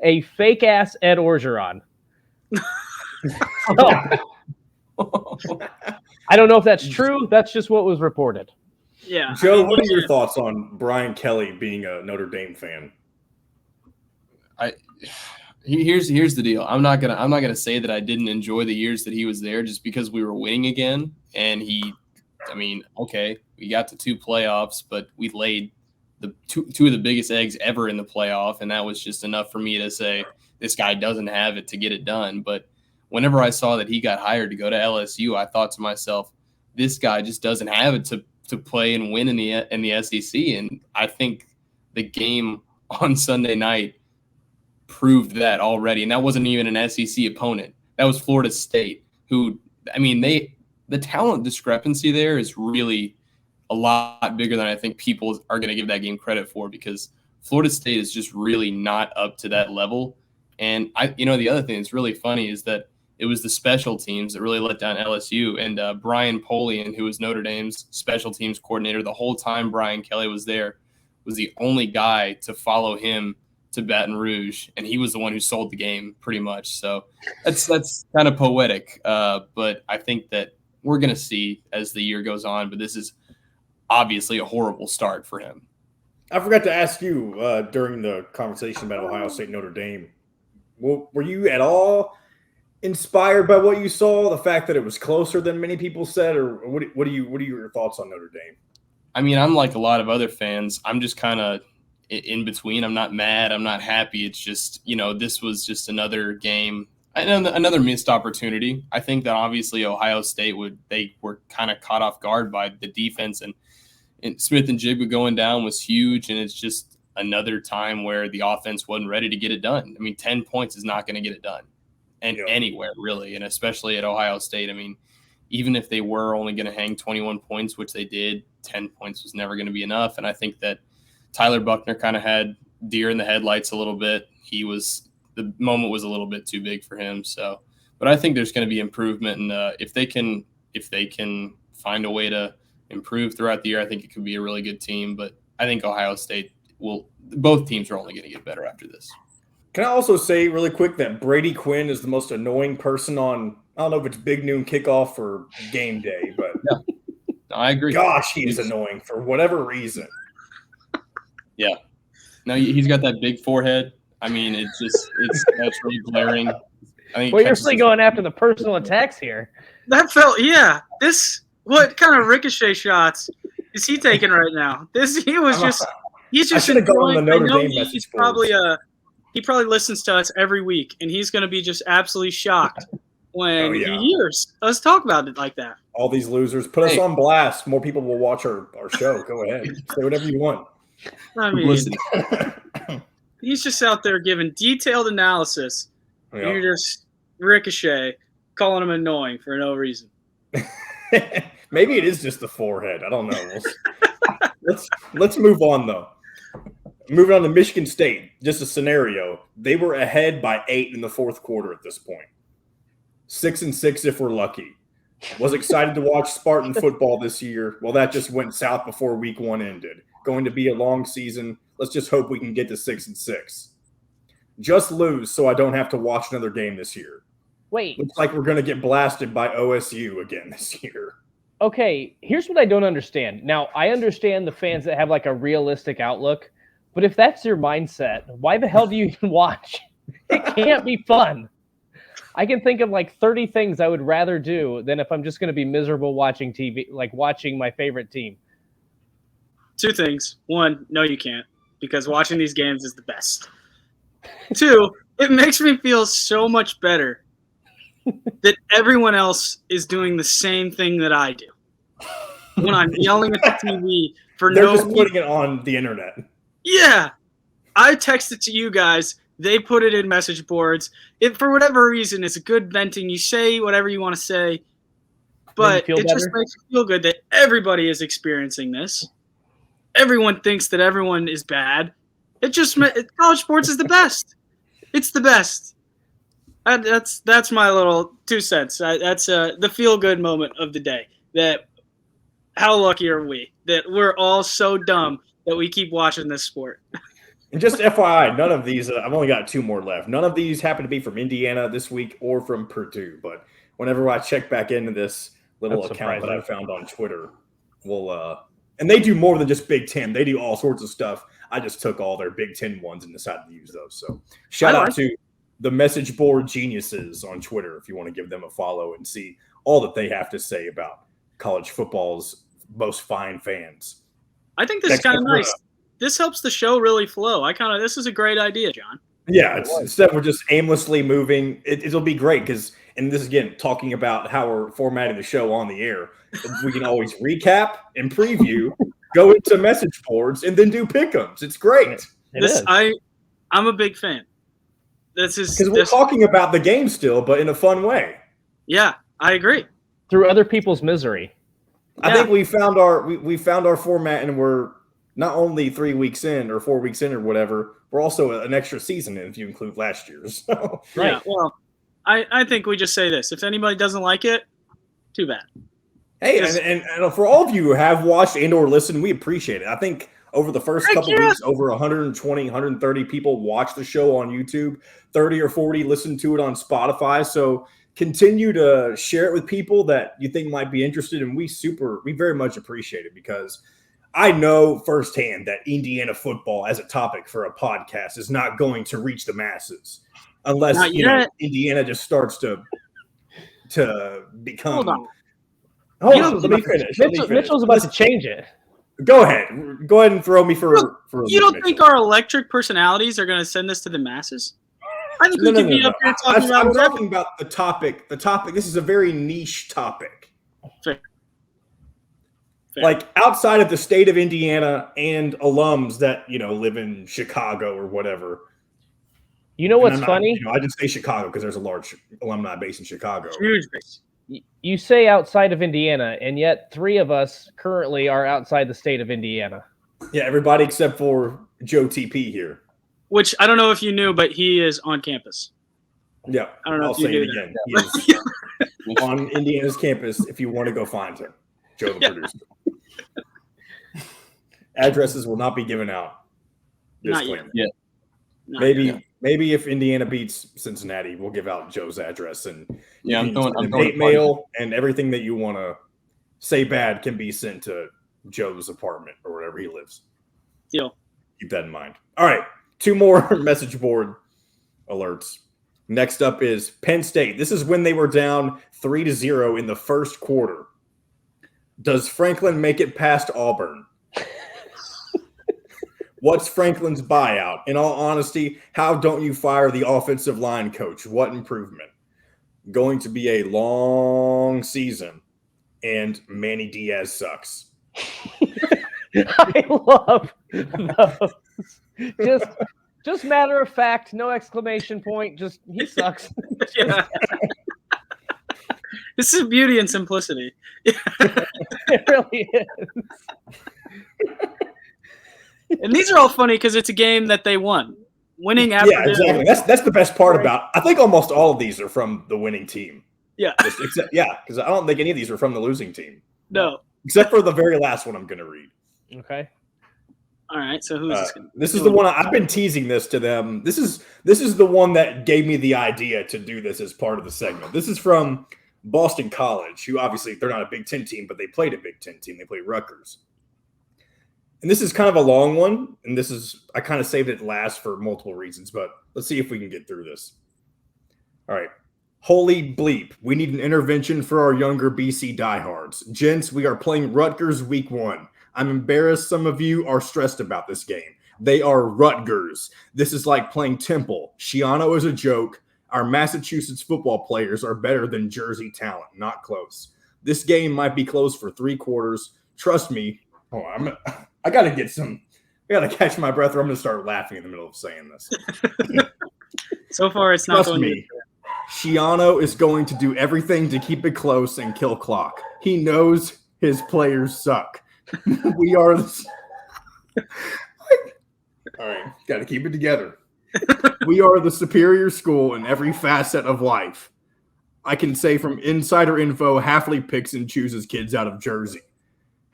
a fake ass Ed Orgeron. I don't know if that's true. That's just what was reported. Yeah. Joe, what are your thoughts on Brian Kelly being a Notre Dame fan? Here's the deal. I'm not gonna say that I didn't enjoy the years that he was there just because we were winning again. And okay, we got to 2 playoffs, but we laid the two of the biggest eggs ever in the playoff, and that was just enough for me to say this guy doesn't have it to get it done. But whenever I saw that he got hired to go to LSU, I thought to myself, this guy just doesn't have it to play and win in the SEC. And I think the game on Sunday night proved that already. And that wasn't even an SEC opponent. That was Florida State, who, the talent discrepancy there is really a lot bigger than I think people are going to give that game credit for, because Florida State is just really not up to that level. And the other thing that's really funny is that it was the special teams that really let down LSU. And Brian Polian, who was Notre Dame's special teams coordinator the whole time Brian Kelly was there, was the only guy to follow him to Baton Rouge, and he was the one who sold the game pretty much. So that's kind of poetic, but I think that we're going to see as the year goes on. But this is obviously a horrible start for him. I forgot to ask you during the conversation about Ohio State Notre Dame. Were you at all inspired by what you saw? The fact that it was closer than many people said, or what are your thoughts on Notre Dame? I'm like a lot of other fans. I'm just kind of in between. I'm not mad. I'm not happy. It's just, this was just another game, another missed opportunity. I think that obviously Ohio State they were kind of caught off guard by the defense, and Smith and Jigba going down was huge. And it's just another time where the offense wasn't ready to get it done. 10 points is not going to get it done anywhere really. And especially at Ohio State. Even if they were only going to hang 21 points, which they did, 10 points was never going to be enough. And I think that Tyler Buchner kind of had deer in the headlights a little bit. The moment was a little bit too big for him. So, but I think there's going to be improvement. And if they can find a way to improve throughout the year, I think it could be a really good team. But I think Ohio State both teams are only going to get better after this. Can I also say really quick that Brady Quinn is the most annoying person on, I don't know if it's Big Noon Kickoff or Game Day, but yeah. No, I agree. Gosh, he's annoying for whatever reason. Yeah. No, he's got that big forehead. It's really glaring. You're really going after the personal attacks here. What kind of ricochet shots is he taking right now? He's just enjoying. I know he probably listens to us every week, and he's going to be just absolutely shocked when he hears us talk about it like that. All these losers, put us on blast. More people will watch our show. Go ahead, say whatever you want. He's just out there giving detailed analysis. Yeah. And you're just ricochet calling him annoying for no reason. Maybe it is just the forehead. I don't know. Let's move on though. Moving on to Michigan State, just a scenario. They were ahead by 8 in the fourth quarter at this point. 6-6 if we're lucky. Was excited to watch Spartan football this year. Well, that just went south before week 1 ended. Going to be a long season. Let's just hope we can get to 6-6. Just lose so I don't have to watch another game this year. Wait. Looks like we're going to get blasted by OSU again this year. Okay, here's what I don't understand. Now, I understand the fans that have like a realistic outlook, but if that's your mindset, why the hell do you even watch? It can't be fun. I can think of like 30 things I would rather do than if I'm just going to be miserable watching TV, like watching my favorite team. 2 things. 1, no, you can't, because watching these games is the best. 2, it makes me feel so much better that everyone else is doing the same thing that I do. When I'm yelling at the TV for They're just putting it on the internet. Yeah. I text it to you guys. They put it in message boards. If for whatever reason, it's a good venting. You say whatever you want to say. But it just makes me feel good that everybody is experiencing this. Everyone thinks that everyone is bad. College sports is the best. It's the best. That's my little 2 cents. That's the feel-good moment of the day. That how lucky are we that we're all so dumb that we keep watching this sport. And just FYI, none of these, I've only got 2 more left. None of these happen to be from Indiana this week or from Purdue. But whenever I check back into this little account that I found on Twitter, and they do more than just Big Ten. They do all sorts of stuff. I just took all their Big Ten ones and decided to use those. So shout out to the message board geniuses on Twitter if you want to give them a follow and see all that they have to say about college football's most fine fans. I think this is kind of nice. This helps the show really flow. This is a great idea, John. Yeah, instead of just aimlessly moving, it'll be great because, and this is, again, talking about how we're formatting the show on the air, we can always recap and preview, go into message boards, and then do pick'ems. It's great. I'm a big fan. Because we're talking about the game still, but in a fun way. Yeah, I agree. Through other people's misery. I think we found our format, and we're not only 3 weeks in or 4 weeks in or whatever, we're also an extra season in if you include last year's. So. Right. Yeah, well, I think we just say this. If anybody doesn't like it, too bad. Hey, and for all of you who have watched and or listened, we appreciate it. I think over the first couple weeks, over 120, 130 people watched the show on YouTube, 30 or 40 listened to it on Spotify. So continue to share it with people that you think might be interested, and we very much appreciate it because I know firsthand that Indiana football as a topic for a podcast is not going to reach the masses unless Indiana just starts to become. Hold on. Let me finish. Mitchell's about to change it. Go ahead and throw me for. You don't think our electric personalities are going to send this to the masses? I think we can be up here talking about. I'm talking about the topic. The topic. This is a very niche topic. Fair. Like outside of the state of Indiana and alums that live in Chicago or whatever. You know what's funny? I just say Chicago because there's a large alumni base in Chicago. Huge base. You say outside of Indiana, and yet 3 of us currently are outside the state of Indiana. Yeah, everybody except for Joe TP here. Which I don't know if you knew, but he is on campus. Yeah, I don't know if you knew that. He is on Indiana's campus if you want to go find him, Joe the producer. Addresses will not be given out. Not yet. Yeah. Maybe if Indiana beats Cincinnati, we'll give out Joe's address and I'm throwing hate mail and everything that you want to say bad can be sent to Joe's apartment or wherever he lives. Deal. Keep that in mind. All right, 2 more message board alerts. Next up is Penn State. This is when they were down 3-0 in the first quarter. Does Franklin make it past Auburn? What's Franklin's buyout? In all honesty, how don't you fire the offensive line coach? What improvement? Going to be a long season, and Manny Diaz sucks. I love those. Just matter of fact, no exclamation point. Just he sucks. Yeah. This is beauty and simplicity. It really is. And these are all funny because it's a game that they won. Winning after. Yeah, exactly. That's the best part about. I think almost all of these are from the winning team. Yeah. Because I don't think any of these are from the losing team. No. Except for the very last one I'm going to read. Okay. All right. So who's this? This is the one I've been teasing this to them. This is the one that gave me the idea to do this as part of the segment. This is from Boston College, who obviously they're not a Big Ten team, but they played a Big Ten team. They played Rutgers. And this is kind of a long one, and I kind of saved it last for multiple reasons, but let's see if we can get through this. All right. Holy bleep. We need an intervention for our younger BC diehards. Gents, we are playing Rutgers week 1. I'm embarrassed some of you are stressed about this game. They are Rutgers. This is like playing Temple. Shiano is a joke. Our Massachusetts football players are better than Jersey talent. Not close. This game might be close for 3 quarters. Trust me. I got to catch my breath or I'm going to start laughing in the middle of saying this. So far, it's not Trust me. Shiano is going to do everything to keep it close and kill clock. He knows his players suck. We are all right, got to keep it together. We are the superior school in every facet of life. I can say from insider info, Hafley picks and chooses kids out of Jersey.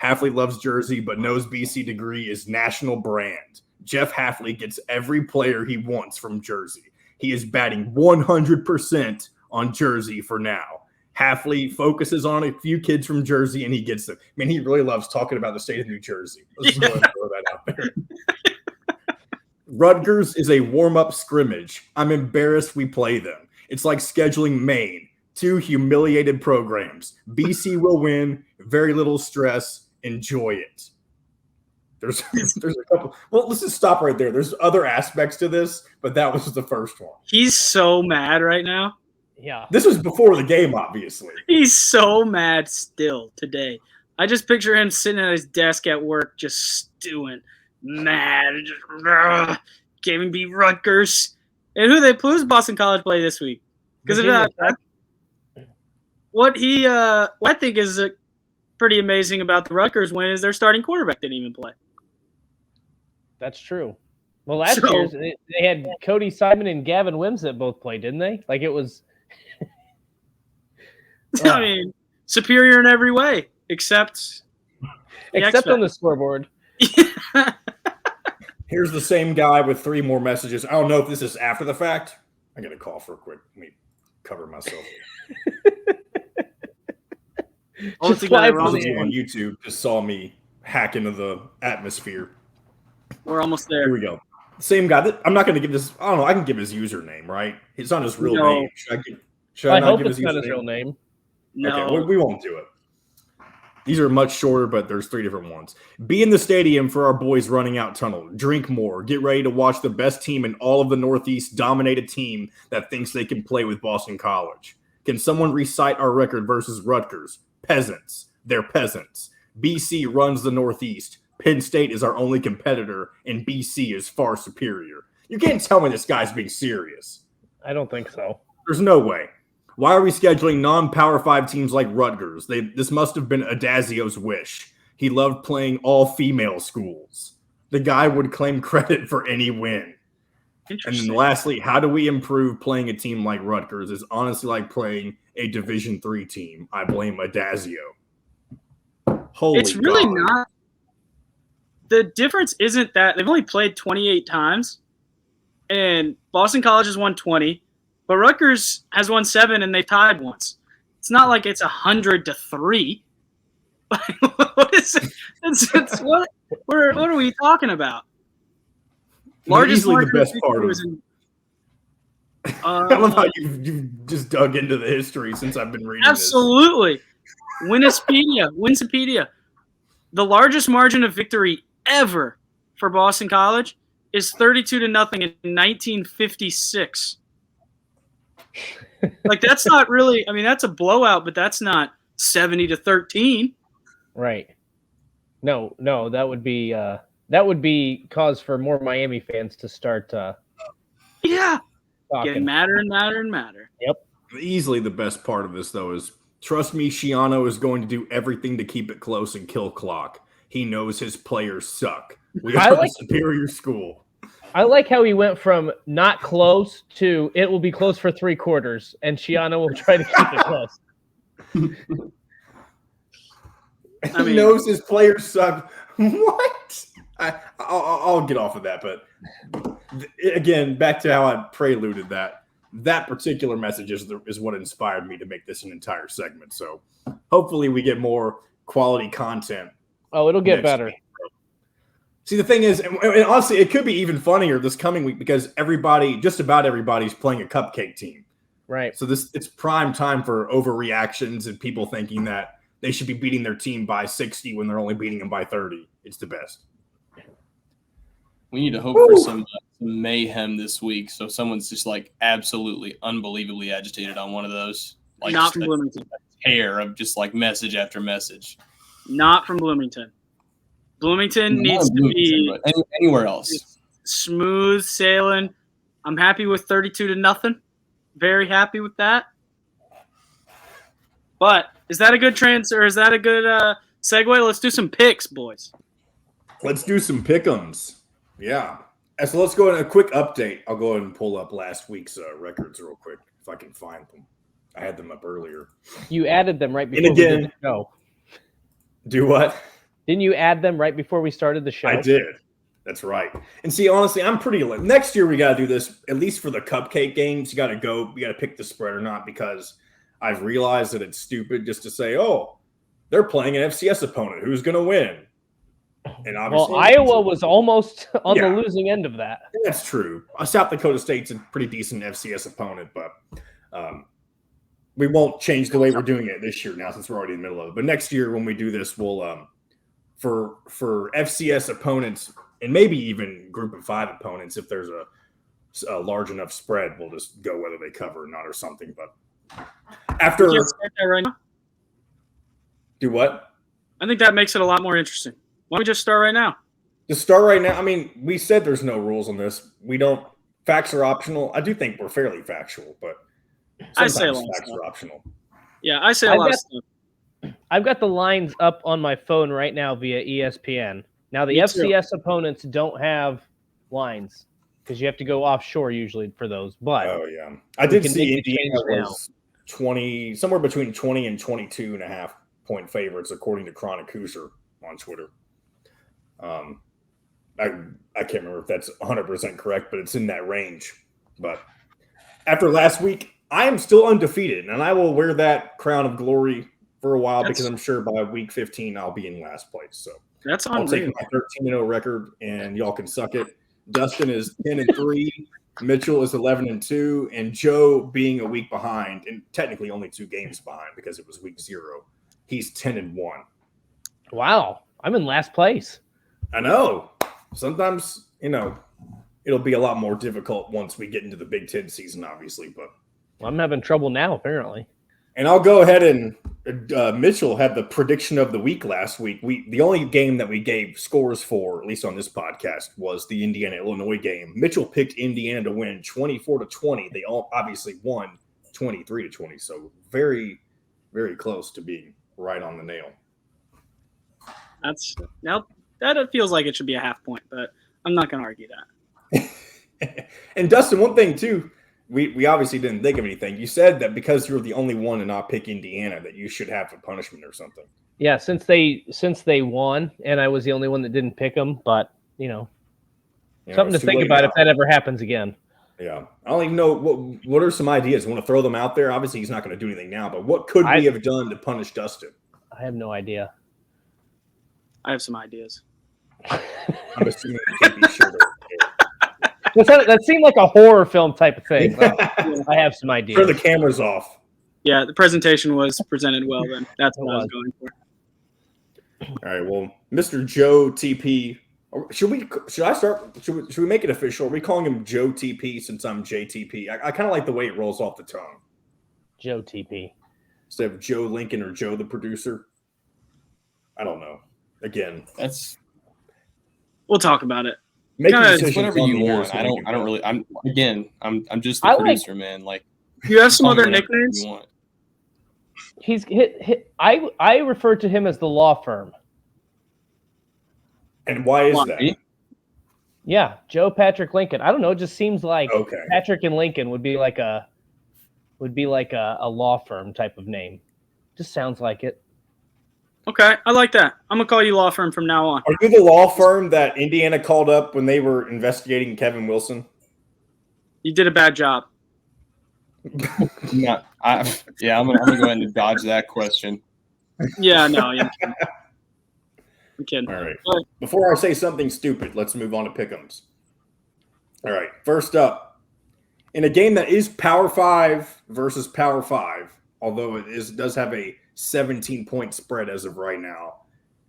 Hafley loves Jersey, but knows BC degree is national brand. Jeff Hafley gets every player he wants from Jersey. He is batting 100% on Jersey for now. Hafley focuses on a few kids from Jersey, and he gets them. Man, he really loves talking about the state of New Jersey. Let's just go ahead and throw that out there. Rutgers is a warm-up scrimmage. I'm embarrassed we play them. It's like scheduling Maine. 2 humiliated programs. BC will win. Very little stress. Enjoy it. There's a couple. Well, let's just stop right there. There's other aspects to this, but that was the first one. He's so mad right now. Yeah. This was before the game, obviously. He's so mad still today. I just picture him sitting at his desk at work just stewing. Mad. Just, can't even beat Rutgers. And who's Boston College play this week? Because what I think is pretty amazing about the Rutgers win is their starting quarterback didn't even play. That's true. Well, last year they had Cody Simon and Gavin Wims that both played, didn't they? Like it was. I mean, superior in every way, except on the scoreboard. Here's the same guy with 3 more messages. I don't know if this is after the fact. I got to call for a quick. Let me cover myself. Just live on YouTube just saw me hack into the atmosphere. We're almost there. Here we go. Same guy. I'm not going to give this. I don't know. I can give his username, right? It's not his real name. Should I not give his username? Not his real name. No, okay, we won't do it. These are much shorter, but there's 3 different ones. Be in the stadium for our boys running out tunnel. Drink more. Get ready to watch the best team in all of the Northeast dominate a team that thinks they can play with Boston College. Can someone recite our record versus Rutgers? Peasants. They're peasants. BC runs the Northeast. Penn State is our only competitor, and BC is far superior. You can't tell me this guy's being serious. I don't think so. There's no way. Why are we scheduling non-Power 5 teams like Rutgers? This must have been Adazio's wish. He loved playing all-female schools. The guy would claim credit for any win. And then lastly, how do we improve playing a team like Rutgers? Is honestly like playing a Division III team. I blame Adazio. Holy It's really God. not. The difference isn't that they've only played 28 times, and Boston College has won 20, but Rutgers has won 7 and they tied once. It's not like it's 100-3. What is it? What are we talking about? Largest easily the best part of was in, I love how you've just dug into the history since I've been reading absolutely. Wikipedia. The largest margin of victory ever for Boston College is 32-0 in 1956. Like that's not really. I mean, that's a blowout, but that's not 70-13. Right. No, that would be cause for more Miami fans to start. Yeah, talking. Getting madder and madder and madder. Yep. Easily the best part of this, though, is trust me, Shiano is going to do everything to keep it close and kill clock. He knows his players suck. We are a superior school. I like how he went from not close to it will be close for 3 quarters, and Shiano will try to keep it close. He knows his players suck. What? I'll get off of that, but again, back to how I preluded that particular message is what inspired me to make this an entire segment. So hopefully we get more quality content. Oh, it'll get better. Week. See, the thing is, and honestly, it could be even funnier this coming week because just about everybody's playing a cupcake team. Right. So it's prime time for overreactions and people thinking that they should be beating their team by 60 when they're only beating them by 30. It's the best. We need to hope for some mayhem this week. So someone's just like absolutely unbelievably agitated on one of those. Like Not from Bloomington. Hair of just like message after message. Not from Bloomington. Bloomington needs to be anywhere else. Smooth sailing. I'm happy with 32-0. Very happy with that. But is that a good transfer? Is that a good segue? Let's do some picks, boys. Let's do some pick'ems. Yeah. So let's go in a quick update. I'll go ahead and pull up last week's records real quick if I can find them. I had them up earlier. You added them right before we did the show. Do what? Didn't you add them right before we started the show? I did. That's right. And see, honestly, I'm pretty – next year we got to do this, at least for the cupcake games. You got to pick the spread or not because I've realized that it's stupid just to say, oh, they're playing an FCS opponent. Who's going to win? And obviously, Iowa was almost on Yeah. the losing end of that. that's true. South Dakota State's a pretty decent FCS opponent, but we won't change the way we're doing it this year now since we're already in the middle of it. But next year when we do this, we'll for FCS opponents and maybe even group of 5 opponents, if there's a large enough spread, we'll just go whether they cover or not or something. But after We can't start that right now. do what? I think that makes it a lot more interesting. Why don't we just start right now? To start right now, I mean, we said there's no rules on this. We don't. Facts are optional. I do think we're fairly factual, but I say a sometimes lot of facts stuff. are optional. Yeah, I say a lot of stuff. I've got the lines up on my phone right now via ESPN. Now, the Me too. FCS opponents don't have lines because you have to go offshore usually for those. But Oh yeah, I did can see make the Indiana change was 20, somewhere between 20 and 22.5 point favorites, according to Chronic Hoosier on Twitter. I can't remember if that's 100% correct, but it's in that range. But after last week, I am still undefeated, and I will wear that crown of glory for a while because I'm sure by week 15 I'll be in last place. So That's I'll take unreal. my 13-0 record, and y'all can suck it. Dustin is 10-3, Mitchell is 11-2, and Joe, being a week behind, and technically only 2 games behind because it was week 0, he's 10-1. wow, I'm in last place. I know. Sometimes, it'll be a lot more difficult once we get into the Big Ten season, obviously. But I'm having trouble now, apparently. and I'll go ahead and Mitchell had the prediction of the week last week. The only game that we gave scores for, at least on this podcast, was the Indiana-Illinois game. Mitchell picked Indiana to win 24-20. They all obviously won 23-20. So very, very close to being right on the nail. That feels like it should be a half point, but I'm not going to argue that. And Dustin, one thing too, we obviously didn't think of anything. You said that because you're the only one to not pick Indiana, that you should have a punishment or something. Yeah, since they won, and I was the only one that didn't pick them, but something to it's too think late about now. if that ever happens again. Yeah, I don't even know what are some ideas. Want to throw them out there? Obviously, he's not going to do anything now, but what could we have done to punish Dustin? I have no idea. I have some ideas. I'm assuming you can't be sure. That seemed like a horror film type of thing. But I have some ideas. Turn the cameras off. Yeah, the presentation was presented well then. That's what I was going for. All right, well, Mr. Joe TP. Should I start? Should we make it official? Are we calling him Joe TP since I'm JTP? I kind of like the way it rolls off the tongue. Joe TP. Instead of Joe Lincoln or Joe the producer. I don't know. Again, We'll talk about it. make Kinda, your it's decisions Whatever on you the air want. so I we don't. can I don't go. really. I'm just the I like- producer, man. Like, Do you have some call me other whatever nicknames? you want. He's I refer to him as the law firm. And why is that? Me? Yeah, Joe Patrick Lincoln. I don't know. It just seems like Okay. Patrick and Lincoln would be like a law firm type of name. Just sounds like it. Okay, I like that. I'm going to call you law firm from now on. Are you the law firm that Indiana called up when they were investigating Kevin Wilson? You did a bad job. Yeah, I'm gonna go ahead and dodge that question. Yeah, no, I'm kidding. I'm kidding. All right. Well- Before I say something stupid, let's move on to pick'ems. All right. First up, in a game that is Power 5 versus Power 5, although it does have a 17-point spread as of right now,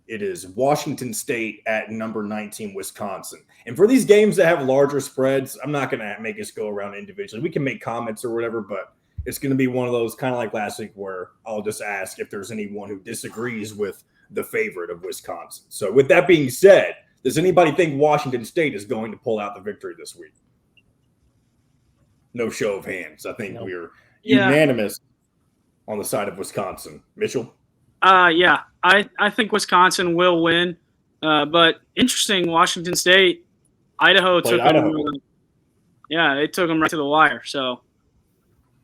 it is Washington State at number 19, Wisconsin. And for these games that have larger spreads, I'm not going to make us go around individually. We can make comments or whatever, but it's going to be one of those kind of like last week where I'll just ask if there's anyone who disagrees with the favorite of Wisconsin. So with that being said, does anybody think Washington State is going to pull out the victory this week? No show of hands. I think we're unanimous on the side of Wisconsin. Mitchell? Yeah, I think Wisconsin will win. But interesting, Washington State, Idaho Played took Idaho. them. Yeah, they took them right to the wire. So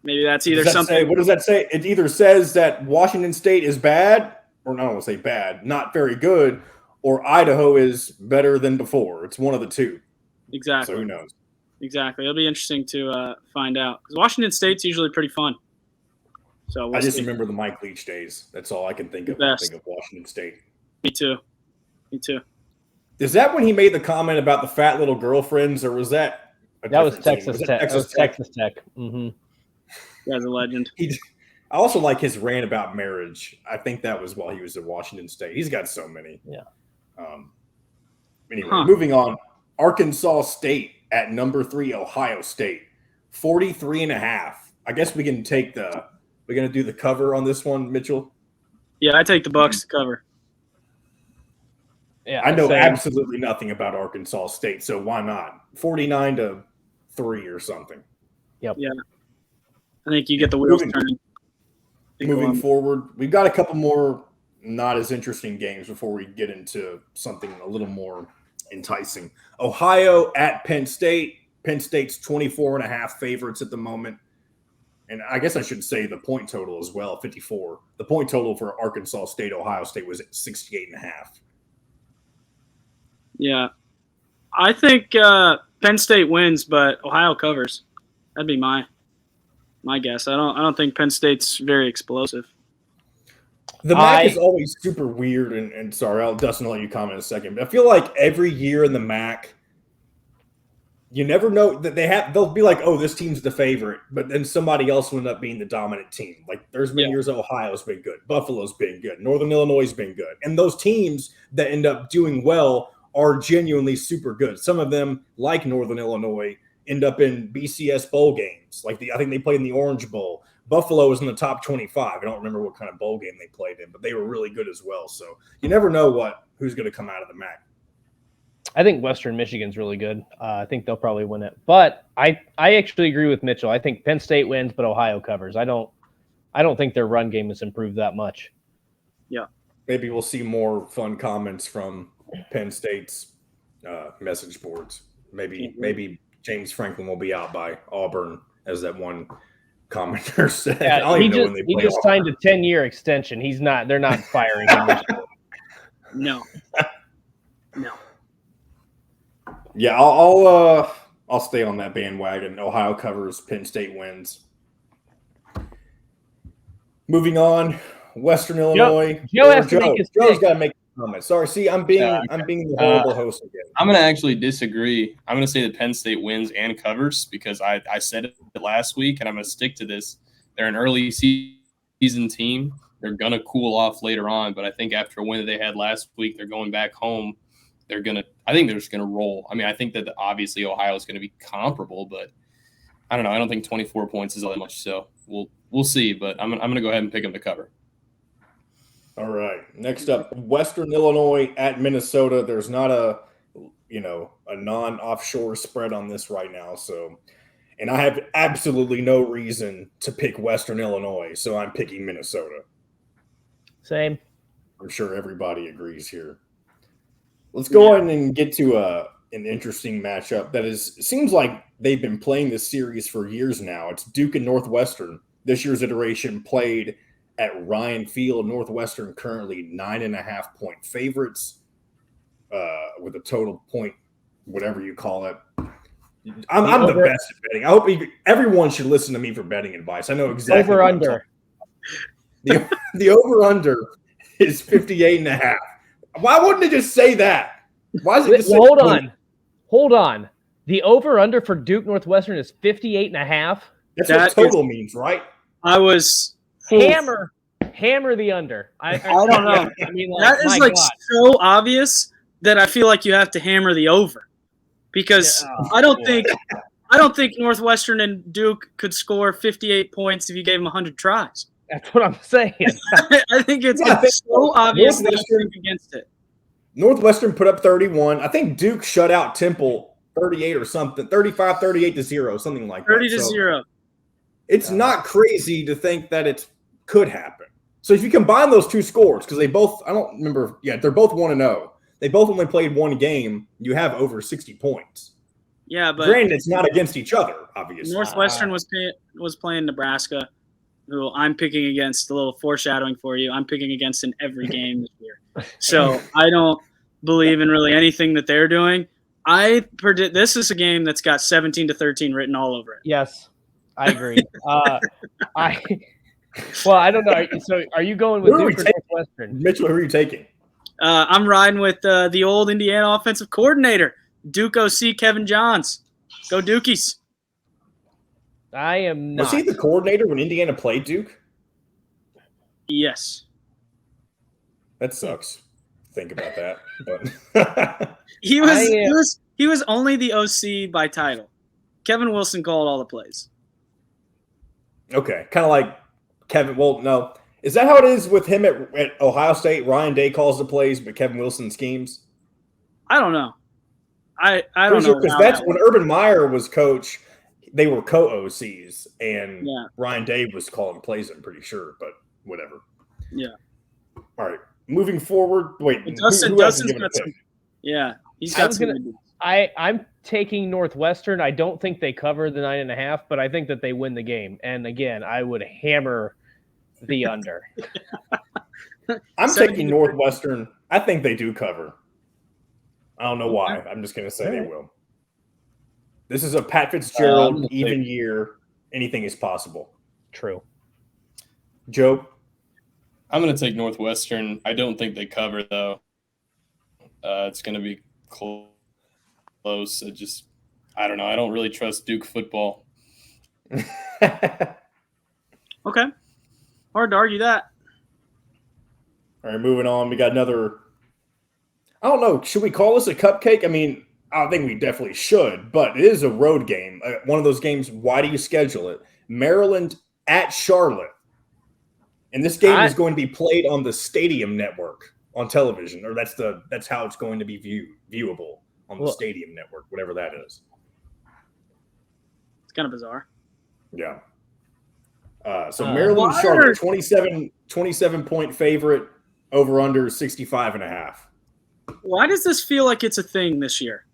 maybe that's either What does that say? It either says that Washington State is bad, or I don't want to say bad, not very good, or Idaho is better than before. It's one of the two. Exactly. So who knows? Exactly. It'll be interesting to find out because Washington State's usually pretty fun. So we'll I just see. remember the Mike Leach days. That's all I can think of. Best. Think of Washington State. Me too. Is that when he made the comment about the fat little girlfriends, or was that that was Texas Tech? That was Texas Tech. Mm-hmm. Guy's a legend. I also like his rant about marriage. I think that was while he was at Washington State. He's got so many. Yeah. Anyway, moving on. Arkansas State at number 3, Ohio State, 43.5. I guess we can take we're going to do the cover on this one, Mitchell. Yeah, I take the Bucks to cover. Yeah, I know absolutely nothing about Arkansas State, so why not? 49-3 or something. Yep. Yeah. I think you get the wheels turning. Moving forward, we've got a couple more not as interesting games before we get into something a little more enticing. Ohio at Penn State. Penn State's 24.5 favorites at the moment. And I guess I should say the point total as well, 54. The point total for Arkansas State, Ohio State was at 68.5. Yeah. I think Penn State wins, but Ohio covers. That'd be my guess. I don't think Penn State's very explosive. The MAC is always super weird, and sorry, Dustin, I'll let you comment in a second. But I feel like every year in the MAC, you never know that they'll be like, oh, this team's the favorite, but then somebody else will end up being the dominant team. Like there's been years Ohio's been good, Buffalo's been good, Northern Illinois has been good. And those teams that end up doing well are genuinely super good. Some of them, like Northern Illinois, end up in BCS bowl games. Like I think they played in the Orange Bowl. Buffalo was in the top 25. I don't remember what kind of bowl game they played in, but they were really good as well. So you never know who's going to come out of the MAC. I think Western Michigan's really good. I think they'll probably win it. But I actually agree with Mitchell. I think Penn State wins, but Ohio covers. I don't think their run game has improved that much. Yeah. Maybe we'll see more fun comments from Penn State's message boards. Maybe James Franklin will be out by Auburn, as that one commenter said. Yeah, he just signed a 10-year extension. They're not firing him. No. Yeah, I'll stay on that bandwagon. Ohio covers, Penn State wins. Moving on, Western Illinois. Joe's got to make a comment. Sorry, see, I'm being the horrible host again. I'm going to actually disagree. I'm going to say that Penn State wins and covers because I said it last week, and I'm going to stick to this. They're an early season team. They're going to cool off later on, but I think after a win that they had last week, they're going back home. I think they're just going to roll. I mean, I think that obviously Ohio is going to be comparable, but I don't know. I don't think 24 points is all that much. So we'll see, but I'm going to go ahead and pick them to cover. All right. Next up, Western Illinois at Minnesota. There's not a non-offshore spread on this right now. So, and I have absolutely no reason to pick Western Illinois. So I'm picking Minnesota. Same. I'm sure everybody agrees here. Let's go ahead and get to an interesting matchup seems like they've been playing this series for years now. It's Duke and Northwestern. This year's iteration played at Ryan Field. Northwestern currently 9.5-point favorites with a total point, whatever you call it. I'm the best at betting. I hope everyone should listen to me for betting advice. I know exactly. Over under. The over under is 58.5. Why wouldn't it just say that? Why is it just Hold on. The over-under for Duke Northwestern is 58.5. That's what total means, right? I was hammer the under. I don't know. I mean, that is so obvious that I feel like you have to hammer the over because I don't think Northwestern and Duke could score 58 points if you gave them 100 tries. That's what I'm saying. I think it's so obvious that you're against it. Northwestern put up 31. I think Duke shut out Temple 38 or something, 35-38-0, something like that. 30-0. It's not crazy to think that it could happen. So if you combine those two scores, because they're both 1-0. They both only played one game. You have over 60 points. Yeah, but granted, it's not against each other, obviously. Northwestern was playing Nebraska, who I'm picking against. A little foreshadowing for you. I'm picking against in every game this year. So I don't believe in really anything that they're doing. I predict this is a game that's got 17-13 written all over it. Yes, I agree. I don't know. So are you going with Duke or Northwestern? Mitchell, who are you taking? I'm riding with the old Indiana offensive coordinator, Duke OC Kevin Johns. Go Dukies. I am not. Was he the coordinator when Indiana played Duke? Yes. That sucks. Think about that. But He was only the OC by title. Kevin Wilson called all the plays. Okay, kind of like Kevin. Well, no. Is that how it is with him at Ohio State? Ryan Day calls the plays, but Kevin Wilson schemes? I don't know. I don't know. Because that's when Urban Meyer was coach, they were co-OCs, and Ryan Day was calling plays, I'm pretty sure, but whatever. Yeah. All right. Moving forward. Wait, Dustin's got some. Yeah. He's got some. I'm taking Northwestern. I don't think they cover the 9.5, but I think that they win the game. And again, I would hammer the under. I'm taking Northwestern. I think they do cover. I don't know why. I'm just going to say they will. This is a Pat Fitzgerald even year. Anything is possible. True. Joe? I'm going to take Northwestern. I don't think they cover, though. It's going to be close. I don't know. I don't really trust Duke football. Okay. Hard to argue that. All right, moving on. We got another. I don't know. Should we call this a cupcake? I mean, I think we definitely should, but it is a road game. One of those games, why do you schedule it? Maryland at Charlotte. And this game is going to be played on the Stadium Network on television, or that's how it's going to be viewable on the Stadium Network, whatever that is. It's kind of bizarre. Yeah. So Maryland, Charlotte, 27-point favorite, over under 65.5. Why does this feel like it's a thing this year,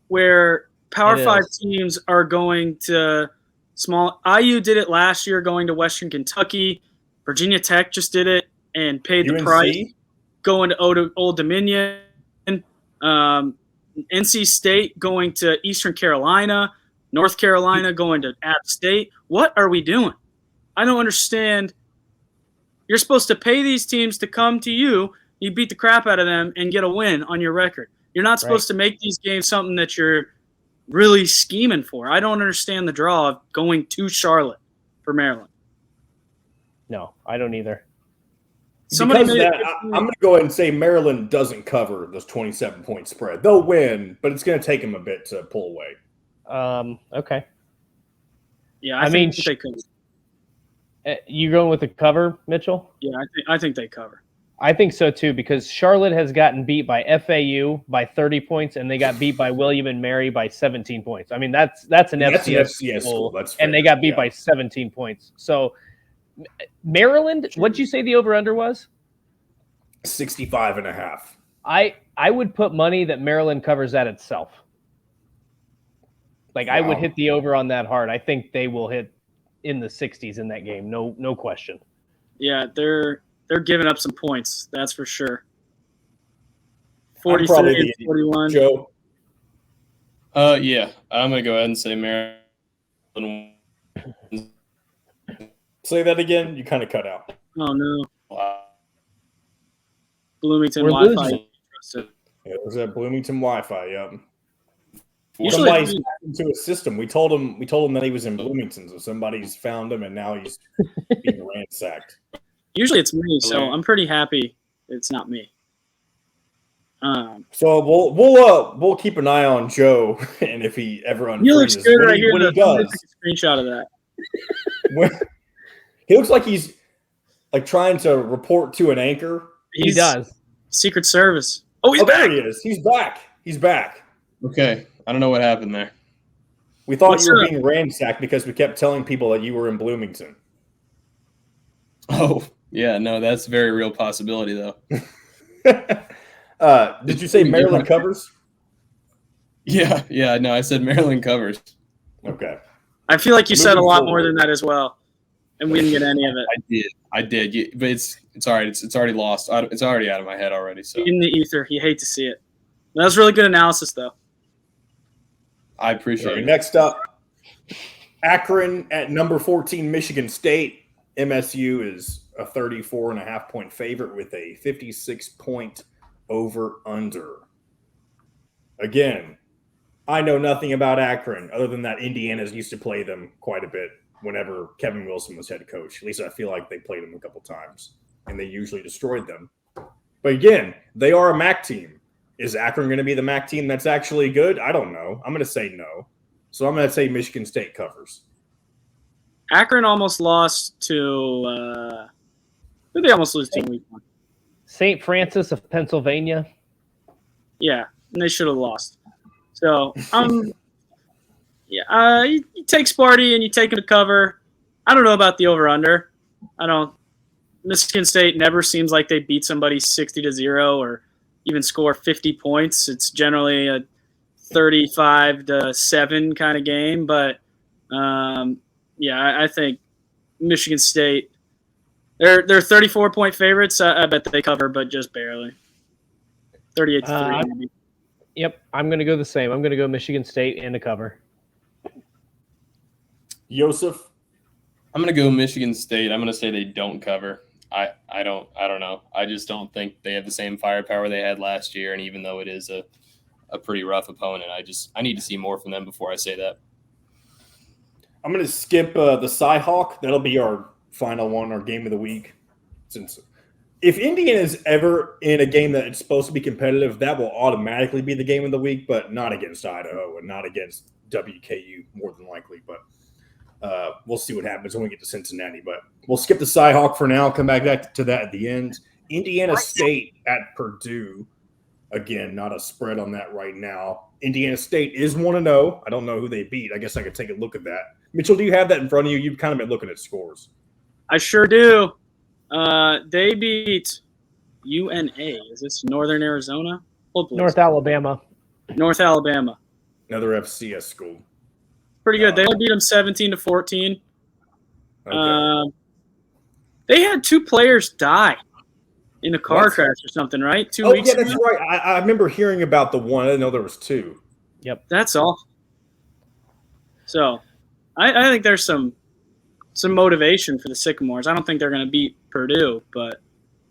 where Power 5 teams are going to small? IU did it last year, going to Western Kentucky. Virginia Tech just did it and paid the price, going to Old Dominion. NC State going to Eastern Carolina. North Carolina going to App State. What are we doing? I don't understand. You're supposed to pay these teams to come to you. You beat the crap out of them and get a win on your record. You're not supposed to make these games something that you're really scheming for. I don't understand the draw of going to Charlotte for Maryland. No, I don't either. I'm going to go ahead and say Maryland doesn't cover this 27-point spread. They'll win, but it's going to take them a bit to pull away. Okay. Yeah, I think they could. You going with the cover, Mitchell? Yeah, I think they cover. I think so too, because Charlotte has gotten beat by FAU by 30 points, and they got beat by William and Mary by 17 points. I mean, that's an FCS school, and they got beat by 17 points. So Maryland, what'd you say the over-under was? 65.5. I would put money that Maryland covers that itself. Like, I would hit the over on that hard. I think they will hit in the 60s in that game. No question. Yeah, they're giving up some points. That's for sure. 43 and 41. Joe? Yeah, I'm going to go ahead and say Maryland. Say that again. You kind of cut out. Oh, no. Bloomington Wi-Fi. Yeah, it was at Bloomington Wi-Fi, yep. Usually, somebody's into a system. We told him that he was in Bloomington, so somebody's found him, and now he's being ransacked. Usually it's me, so I'm pretty happy it's not me. So we'll keep an eye on Joe, and if he ever unfreezes, he looks good right here. When he does, take a screenshot of that. He looks like he's like trying to report to an anchor. He does. Secret Service. Oh, he's back. There he is. He's back. He's back. Okay. I don't know what happened there. We thought you were being ransacked because we kept telling people that you were in Bloomington. Oh, yeah. No, that's a very real possibility, though. Did you say Maryland covers? Yeah. No, I said Maryland covers. Okay. I feel like you said a lot more than that as well, and we didn't get any of it. I did. But it's all right. It's already lost. It's already out of my head already. So in the ether, you hate to see it. That was really good analysis, though. I appreciate it. Next up, Akron at number 14, Michigan State. MSU is a 34.5-point favorite with a 56-point over under. Again, I know nothing about Akron other than that Indiana's used to play them quite a bit whenever Kevin Wilson was head coach. At least I feel like they played them a couple times, and they usually destroyed them. But again, they are a MAC team. Is Akron going to be the MAC team that's actually good? I don't know. I'm going to say no. So I'm going to say Michigan State covers. Akron almost lost to who did they almost lose to in week 1? St. Francis of Pennsylvania. Yeah, and they should have lost. So, you take Sparty and you take him to cover. I don't know about the over-under. Michigan State never seems like they beat somebody 60-0 or even score 50 points. It's generally a 35-7 kind of game. But, I think Michigan State, they're 34-point favorites. I bet they cover, but just barely. 38-3 maybe. Yep, I'm going to go the same. I'm going to go Michigan State and a cover. Joseph? I'm going to go Michigan State. I'm going to say they don't cover. I don't know. I just don't think they have the same firepower they had last year, and even though it is a pretty rough opponent, I need to see more from them before I say that. I'm going to skip the Cy-Hawk. That'll be our final one, our game of the week. Since if Indiana is ever in a game that it's supposed to be competitive, that will automatically be the game of the week, but not against Idaho and not against WKU, more than likely. But we'll see what happens when we get to Cincinnati. But we'll skip the Cy-Hawk for now, come back to that at the end. Indiana State at Purdue. Again, not a spread on that right now. Indiana State is 1-0. I don't know who they beat. I guess I could take a look at that. Mitchell, do you have that in front of you? You've kind of been looking at scores. I sure do. They beat UNA. Is this Northern Arizona? North Alabama. North Alabama. Another FCS school. Pretty good. They only beat them 17-14. Okay. They had 2 players die in a car crash or something, right? 2 weeks ago. That's right. I remember hearing about the one. I didn't know there was 2. Yep. That's all. So I think there's some motivation for the Sycamores. I don't think they're going to beat Purdue, but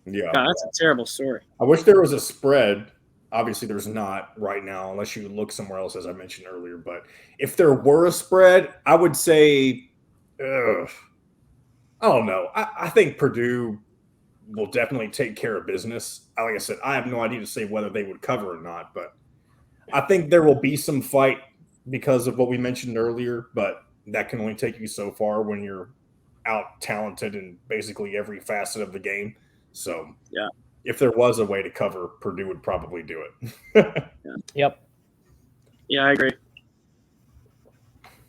yeah, God, that's a terrible story. I wish there was a spread. Obviously, there's not right now unless you look somewhere else, as I mentioned earlier. But if there were a spread, I would say, I don't know. I think Purdue will definitely take care of business. Like I said, I have no idea to say whether they would cover or not, but I think there will be some fight because of what we mentioned earlier, but that can only take you so far when you're out talented in basically every facet of the game. So yeah, if there was a way to cover, Purdue would probably do it. Yep. Yeah, I agree.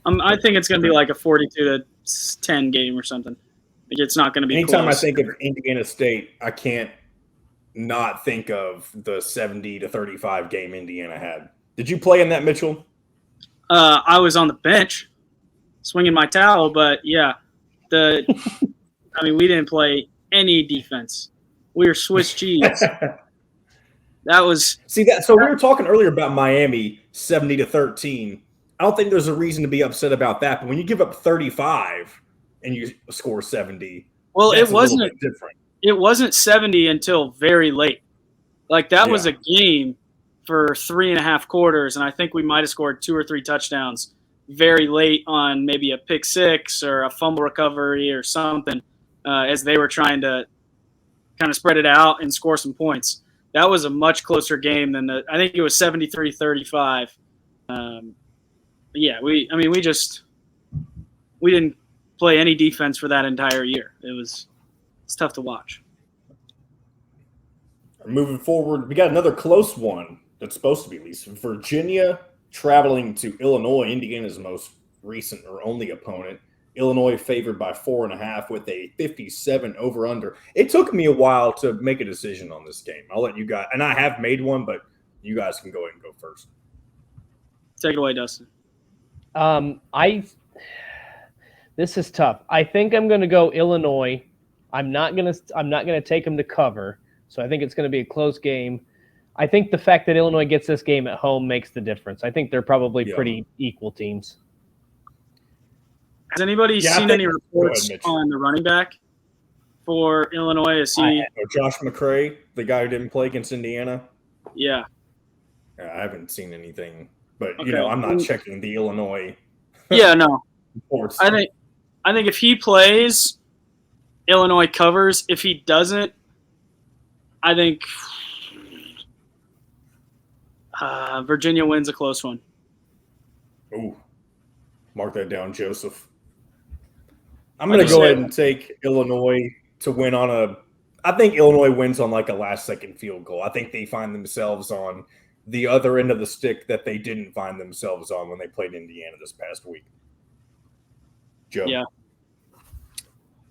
I think it's going to be like a 42-10 game or something. Like it's not going to be Anytime close. I think of Indiana State, I can't not think of the 70-35 game Indiana had. Did you play in that, Mitchell? I was on the bench swinging my towel, but yeah, we didn't play any defense. We were Swiss cheese. That was so we were talking earlier about Miami 70-13. I don't think there's a reason to be upset about that, but when you give up 35 and you score 70, well, it wasn't different. It wasn't 70 until very late. Like that was a game for 3.5 quarters, and I think we might have scored 2 or 3 touchdowns very late on maybe a pick six or a fumble recovery or something as they were trying to kind of spread it out and score some points. That was a much closer game than I think it was 73-35. We didn't play any defense for that entire year. It's tough to watch. Moving forward, we got another close one that's supposed to be at least. Virginia traveling to Illinois, Indiana's most recent or only opponent. Illinois favored by 4.5 with a 57 over/under. It took me a while to make a decision on this game. I'll let you guys, and I have made one, but you guys can go ahead and go first. Take it away, Dustin. This is tough. I think I'm going to go Illinois. I'm not going to take them to cover. So I think it's going to be a close game. I think the fact that Illinois gets this game at home makes the difference. I think they're probably pretty equal teams. Has anybody seen any reports on the running back for Illinois? Is he Josh McCray, the guy who didn't play against Indiana? Yeah. I haven't seen anything, but Okay. I'm not checking the Illinois Yeah, no. reports. I think if he plays, Illinois covers. If he doesn't, I think Virginia wins a close one. Ooh, mark that down, Joseph. I'm going to go ahead and take Illinois to win I think Illinois wins on like a last-second field goal. I think they find themselves on the other end of the stick that they didn't find themselves on when they played Indiana this past week. Joe? Yeah.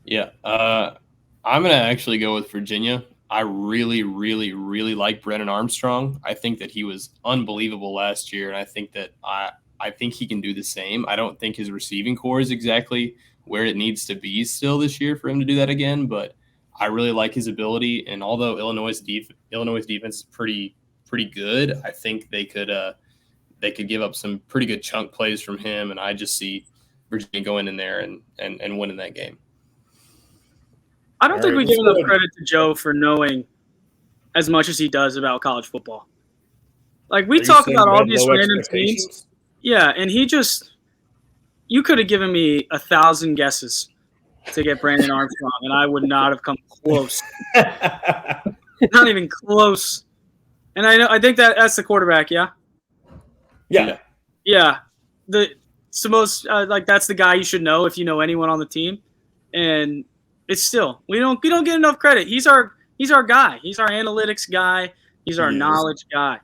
Yeah. I'm going to actually go with Virginia. I really, really, really like Brennan Armstrong. I think that he was unbelievable last year, and I think that I think he can do the same. I don't think his receiving core is exactly where it needs to be still this year for him to do that again, but I really like his ability. And although Illinois' defense is pretty good, I think they could give up some pretty good chunk plays from him, and I just see Virginia going in there and winning that game. I don't think we give enough credit to Joe for knowing as much as he does about college football. Like, we talk about all these random teams. Yeah, and you could have given me 1,000 guesses to get Brandon Armstrong, and I would not have come close. Not even close. And I think that's the quarterback, yeah? Yeah. Yeah. It's the most that's the guy you should know if you know anyone on the team. And it's still we don't get enough credit. He's our guy. He's our analytics guy. He's our knowledge guy.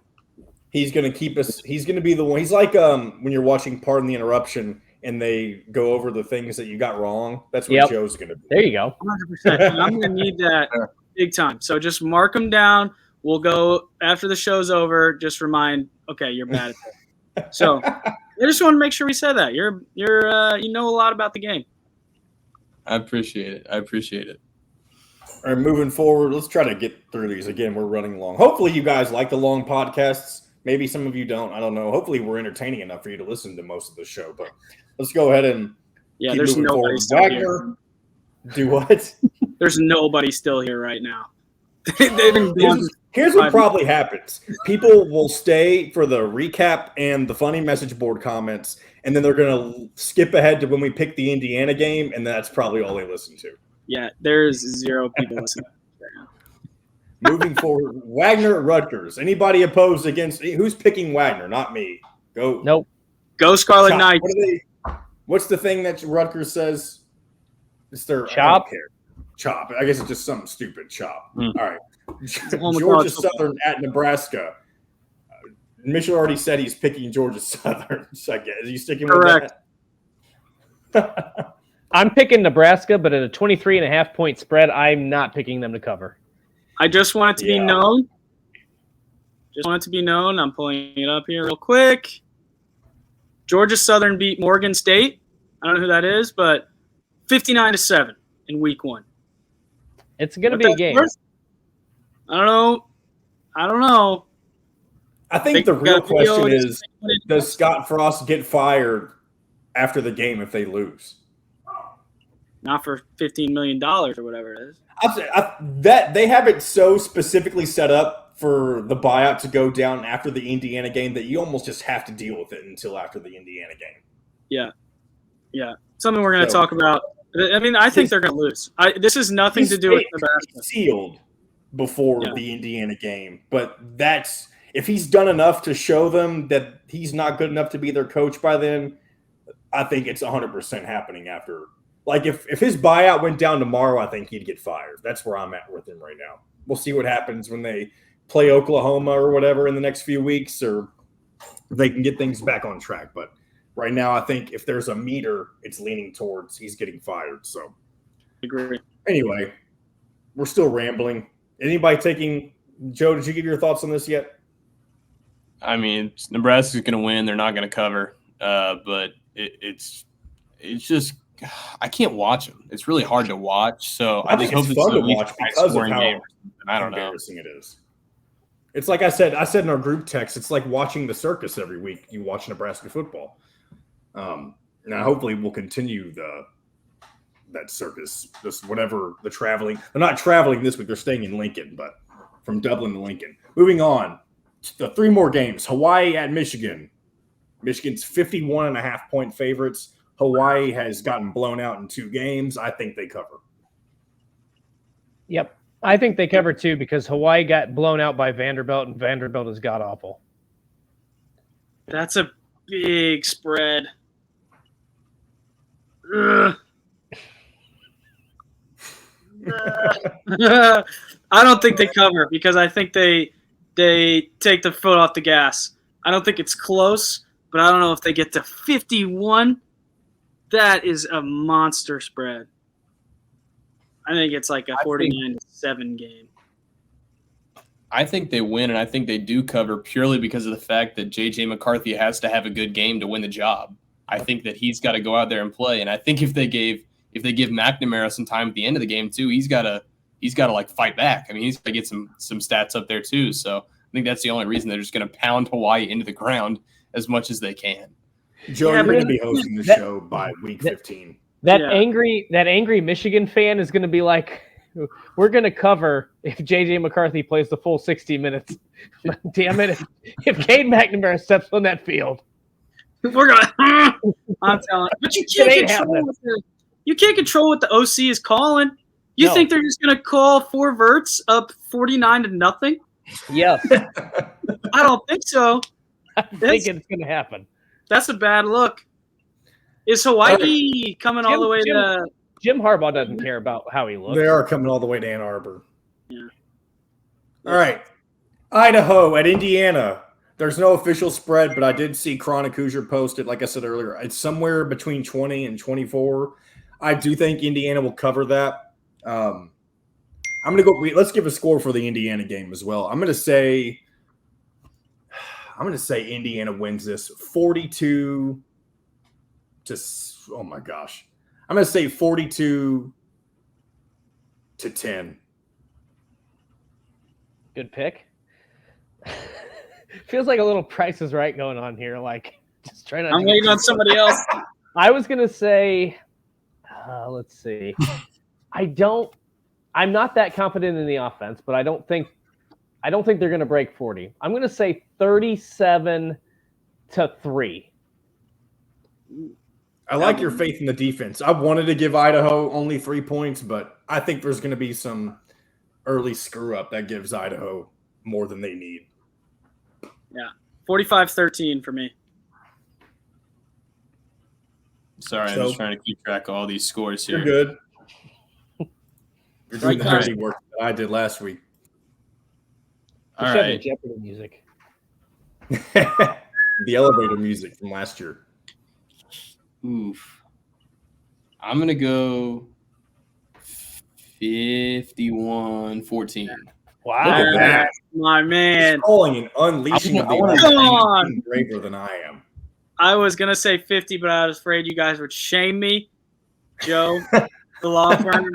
He's going to keep us. He's going to be the one. He's like when you're watching Pardon the Interruption and they go over the things that you got wrong. That's what Joe's going to be. There you go. 100%. I'm going to need that big time. So just mark them down. We'll go after the show's over. Just remind, okay, you're bad at that. So I just want to make sure we said that you're you know a lot about the game. I appreciate it. All right, moving forward, let's try to get through these. Again, we're running long. Hopefully you guys like the long podcasts. Maybe some of you don't. I don't know. Hopefully we're entertaining enough for you to listen to most of the show. But let's go ahead and keep there's moving nobody forward. still here. Do what? There's nobody still here right now. They've been gone. Here's what probably happens. People will stay for the recap and the funny message board comments, and then they're going to skip ahead to when we pick the Indiana game, and that's probably all they listen to. Yeah, there's 0 people listening right now. Moving forward, Wagner at Rutgers. Anybody opposed against – who's picking Wagner? Not me. Go. Nope. Go Scarlet Knights. What's the thing that Rutgers says? It's their – Chop. Chop. I guess it's just something stupid. Chop. All right. Oh Georgia Southern at Nebraska. Mitchell already said he's picking Georgia Southern. So I guess is he sticking with that? I'm picking Nebraska, but at a 23.5 point spread, I'm not picking them to cover. I just want it to be known. I'm pulling it up here real quick. Georgia Southern beat Morgan State. I don't know who that is, but 59-7 in week 1. It's going to be a game. I don't know. I think the real question is, does Scott Frost get fired after the game if they lose? Not for $15 million or whatever it is. That they have it so specifically set up for the buyout to go down after the Indiana game that you almost just have to deal with it until after the Indiana game. Yeah. Something we're going to talk about. I mean, I think they're going to lose. This has nothing to do with Nebraska. Sealed before the Indiana game, but that's if he's done enough to show them that he's not good enough to be their coach by then. I think it's 100% happening after. Like if his buyout went down tomorrow, I think he'd get fired. That's where I'm at with him right now. We'll see what happens when they play Oklahoma or whatever in the next few weeks, or if they can get things back on track. But right now, I think if there's a meter, it's leaning towards he's getting fired. So, agree. Anyway, we're still rambling. Anybody taking Joe? Did you give your thoughts on this yet? I mean, Nebraska's going to win. They're not going to cover, but it's just I can't watch them. It's really hard to watch. So I just hope it's fun to at least watch a because of high-scoring how game. I don't know. embarrassing it is. It's like I said in our group text, it's like watching the circus every week. You watch Nebraska football. Now, hopefully, we'll continue that circus. This whatever the traveling. They're not traveling this week. They're staying in Lincoln, but from Dublin to Lincoln. Moving on, The 3 more games. Hawaii at Michigan. Michigan's 51.5-point favorites. Hawaii has gotten blown out in 2 games. I think they cover. Yep. I think they cover too because Hawaii got blown out by Vanderbilt, and Vanderbilt is god-awful. That's a big spread. Ugh. I don't think they cover because I think they take the foot off the gas. I don't think it's close, but I don't know if they get to 51. That is a monster spread. I think it's like a 49-7 game. I think they win, and I think they do cover purely because of the fact that J.J. McCarthy has to have a good game to win the job. I think that he's got to go out there and play, and I think if they give McNamara some time at the end of the game too, he's got to like fight back. I mean, he's got to get some stats up there too. So I think that's the only reason they're just going to pound Hawaii into the ground as much as they can. Joe, you're going to be hosting the show by week 15. That angry Michigan fan is going to be like, we're going to cover if J.J. McCarthy plays the full 60 minutes. Damn it. If Cade McNamara steps on that field. We're going to – I'm telling you. But you can't control what the OC is calling. You think they're just going to call 4 verts up 49-0? Yes. I don't think so. I think it's going to happen. That's a bad look. Is Hawaii coming all the way to – Jim Harbaugh doesn't care about how he looks. They are coming all the way to Ann Arbor. Yeah. All right. Idaho at Indiana. There's no official spread, but I did see Chronic Hoosier posted, like I said earlier. It's somewhere between 20 and 24. I do think Indiana will cover that. I'm going to go – let's give a score for the Indiana game as well. I'm going to say Indiana wins this 42 to – oh, my gosh. I'm going to say 42-10. Good pick. Feels like a little Price is Right going on here. Like, just trying to. I'm waiting on somebody else. I was going to say, let's see. I'm not that confident in the offense, but I don't think they're going to break 40. I'm going to say 37-3. I like your faith in the defense. I wanted to give Idaho only 3 points, but I think there's going to be some early screw up that gives Idaho more than they need. Yeah, 45-13 for me. Sorry, I'm just trying to keep track of all these scores here. You're good. You're doing the dirty work that I did last week. All right. Jeopardy music. The elevator music from last year. Oof. I'm going to go 51-14. Wow. Look at that. My man. He's calling an unleashing of the Come on. braver than I am. I was going to say 50, but I was afraid you guys would shame me. Joe, the law firm.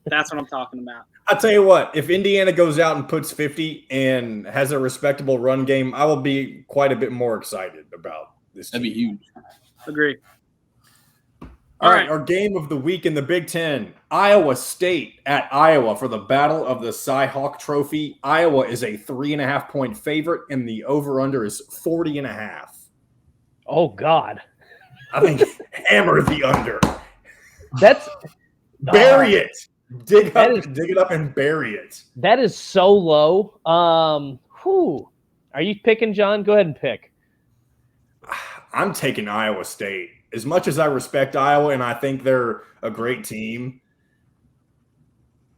That's what I'm talking about. I'll tell you what, if Indiana goes out and puts 50 and has a respectable run game, I will be quite a bit more excited about this team. That'd be huge. Agree. All right, our game of the week in the Big Ten, Iowa State at Iowa for the Battle of the Cy-Hawk Trophy. Iowa is a 3.5-point favorite, and the over-under is 40.5. Oh, God. I think hammer the under. That's bury it. Dig it up and bury it. That is so low. Are you picking, John? Go ahead and pick. I'm taking Iowa State. As much as I respect Iowa and I think they're a great team,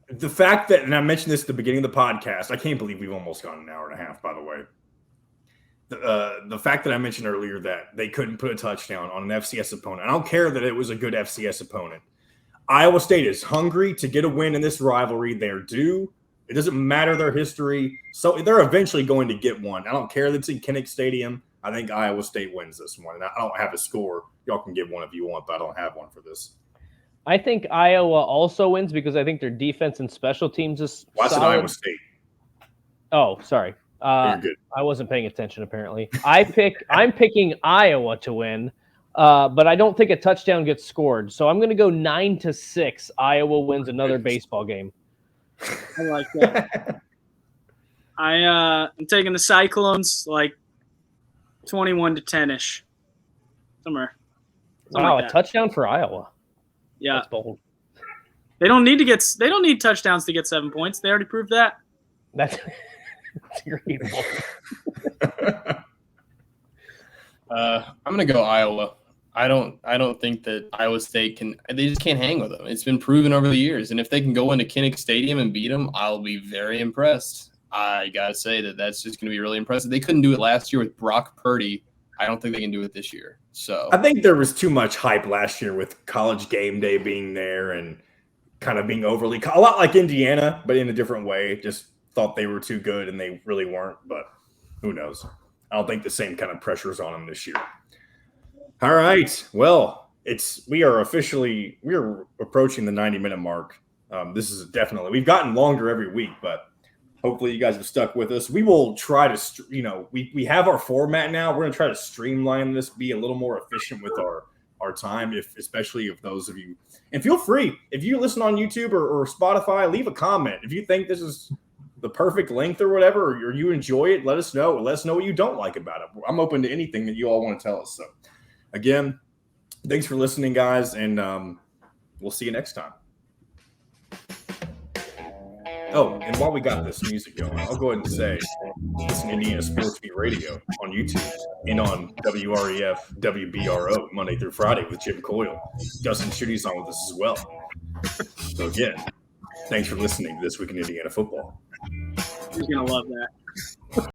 the fact that, and I mentioned this at the beginning of the podcast, I can't believe we've almost gone an hour and a half, by the way. The fact that I mentioned earlier that they couldn't put a touchdown on an FCS opponent. I don't care that it was a good FCS opponent. Iowa State is hungry to get a win in this rivalry. They're due. It doesn't matter their history. So they're eventually going to get one. I don't care that it's in Kinnick Stadium. I think Iowa State wins this one. And I don't have a score. Y'all can give one if you want, but I don't have one for this. I think Iowa also wins because I think their defense and special teams is solid. I said Iowa State. Oh, sorry. You're good. I wasn't paying attention, apparently. I'm picking Iowa to win, but I don't think a touchdown gets scored. So I'm going to go 9-6. Iowa wins another baseball game. I like that. I'm taking the Cyclones like 21-10-ish. Somewhere. Wow, like a that. touchdown for Iowa. Yeah. That's bold. They don't need touchdowns to get 7 points. They already proved that. That's great. I'm gonna go Iowa. I don't think that Iowa State can. They just can't hang with them. It's been proven over the years, and if they can go into Kinnick Stadium and beat them, I'll be very impressed. I gotta say that's just gonna be really impressive. They couldn't do it last year with Brock Purdy. I don't think they can do it this year. So I think there was too much hype last year with College Game Day being there and kind of being overly a lot like Indiana, but in a different way. Just thought they were too good, and they really weren't. But who knows? I don't think the same kind of pressure's on them this year. All right. Well, we are approaching the 90-minute mark. This is definitely, we've gotten longer every week, but hopefully you guys have stuck with us. We will try to, we have our format now. We're going to try to streamline this, be a little more efficient with our time, especially if those of you, and feel free, if you listen on YouTube or Spotify, leave a comment. If you think this is the perfect length or whatever, or you enjoy it, let us know. Let us know what you don't like about it. I'm open to anything that you all want to tell us. So again, thanks for listening, guys, and we'll see you next time. Oh, and while we got this music going, I'll go ahead and say listen to Indiana Sports Beat Radio on YouTube and on WREF WBRO Monday through Friday with Jim Coyle. Dustin Shooty's on with us as well. So again, thanks for listening to This Week in Indiana Football. He's going to love that.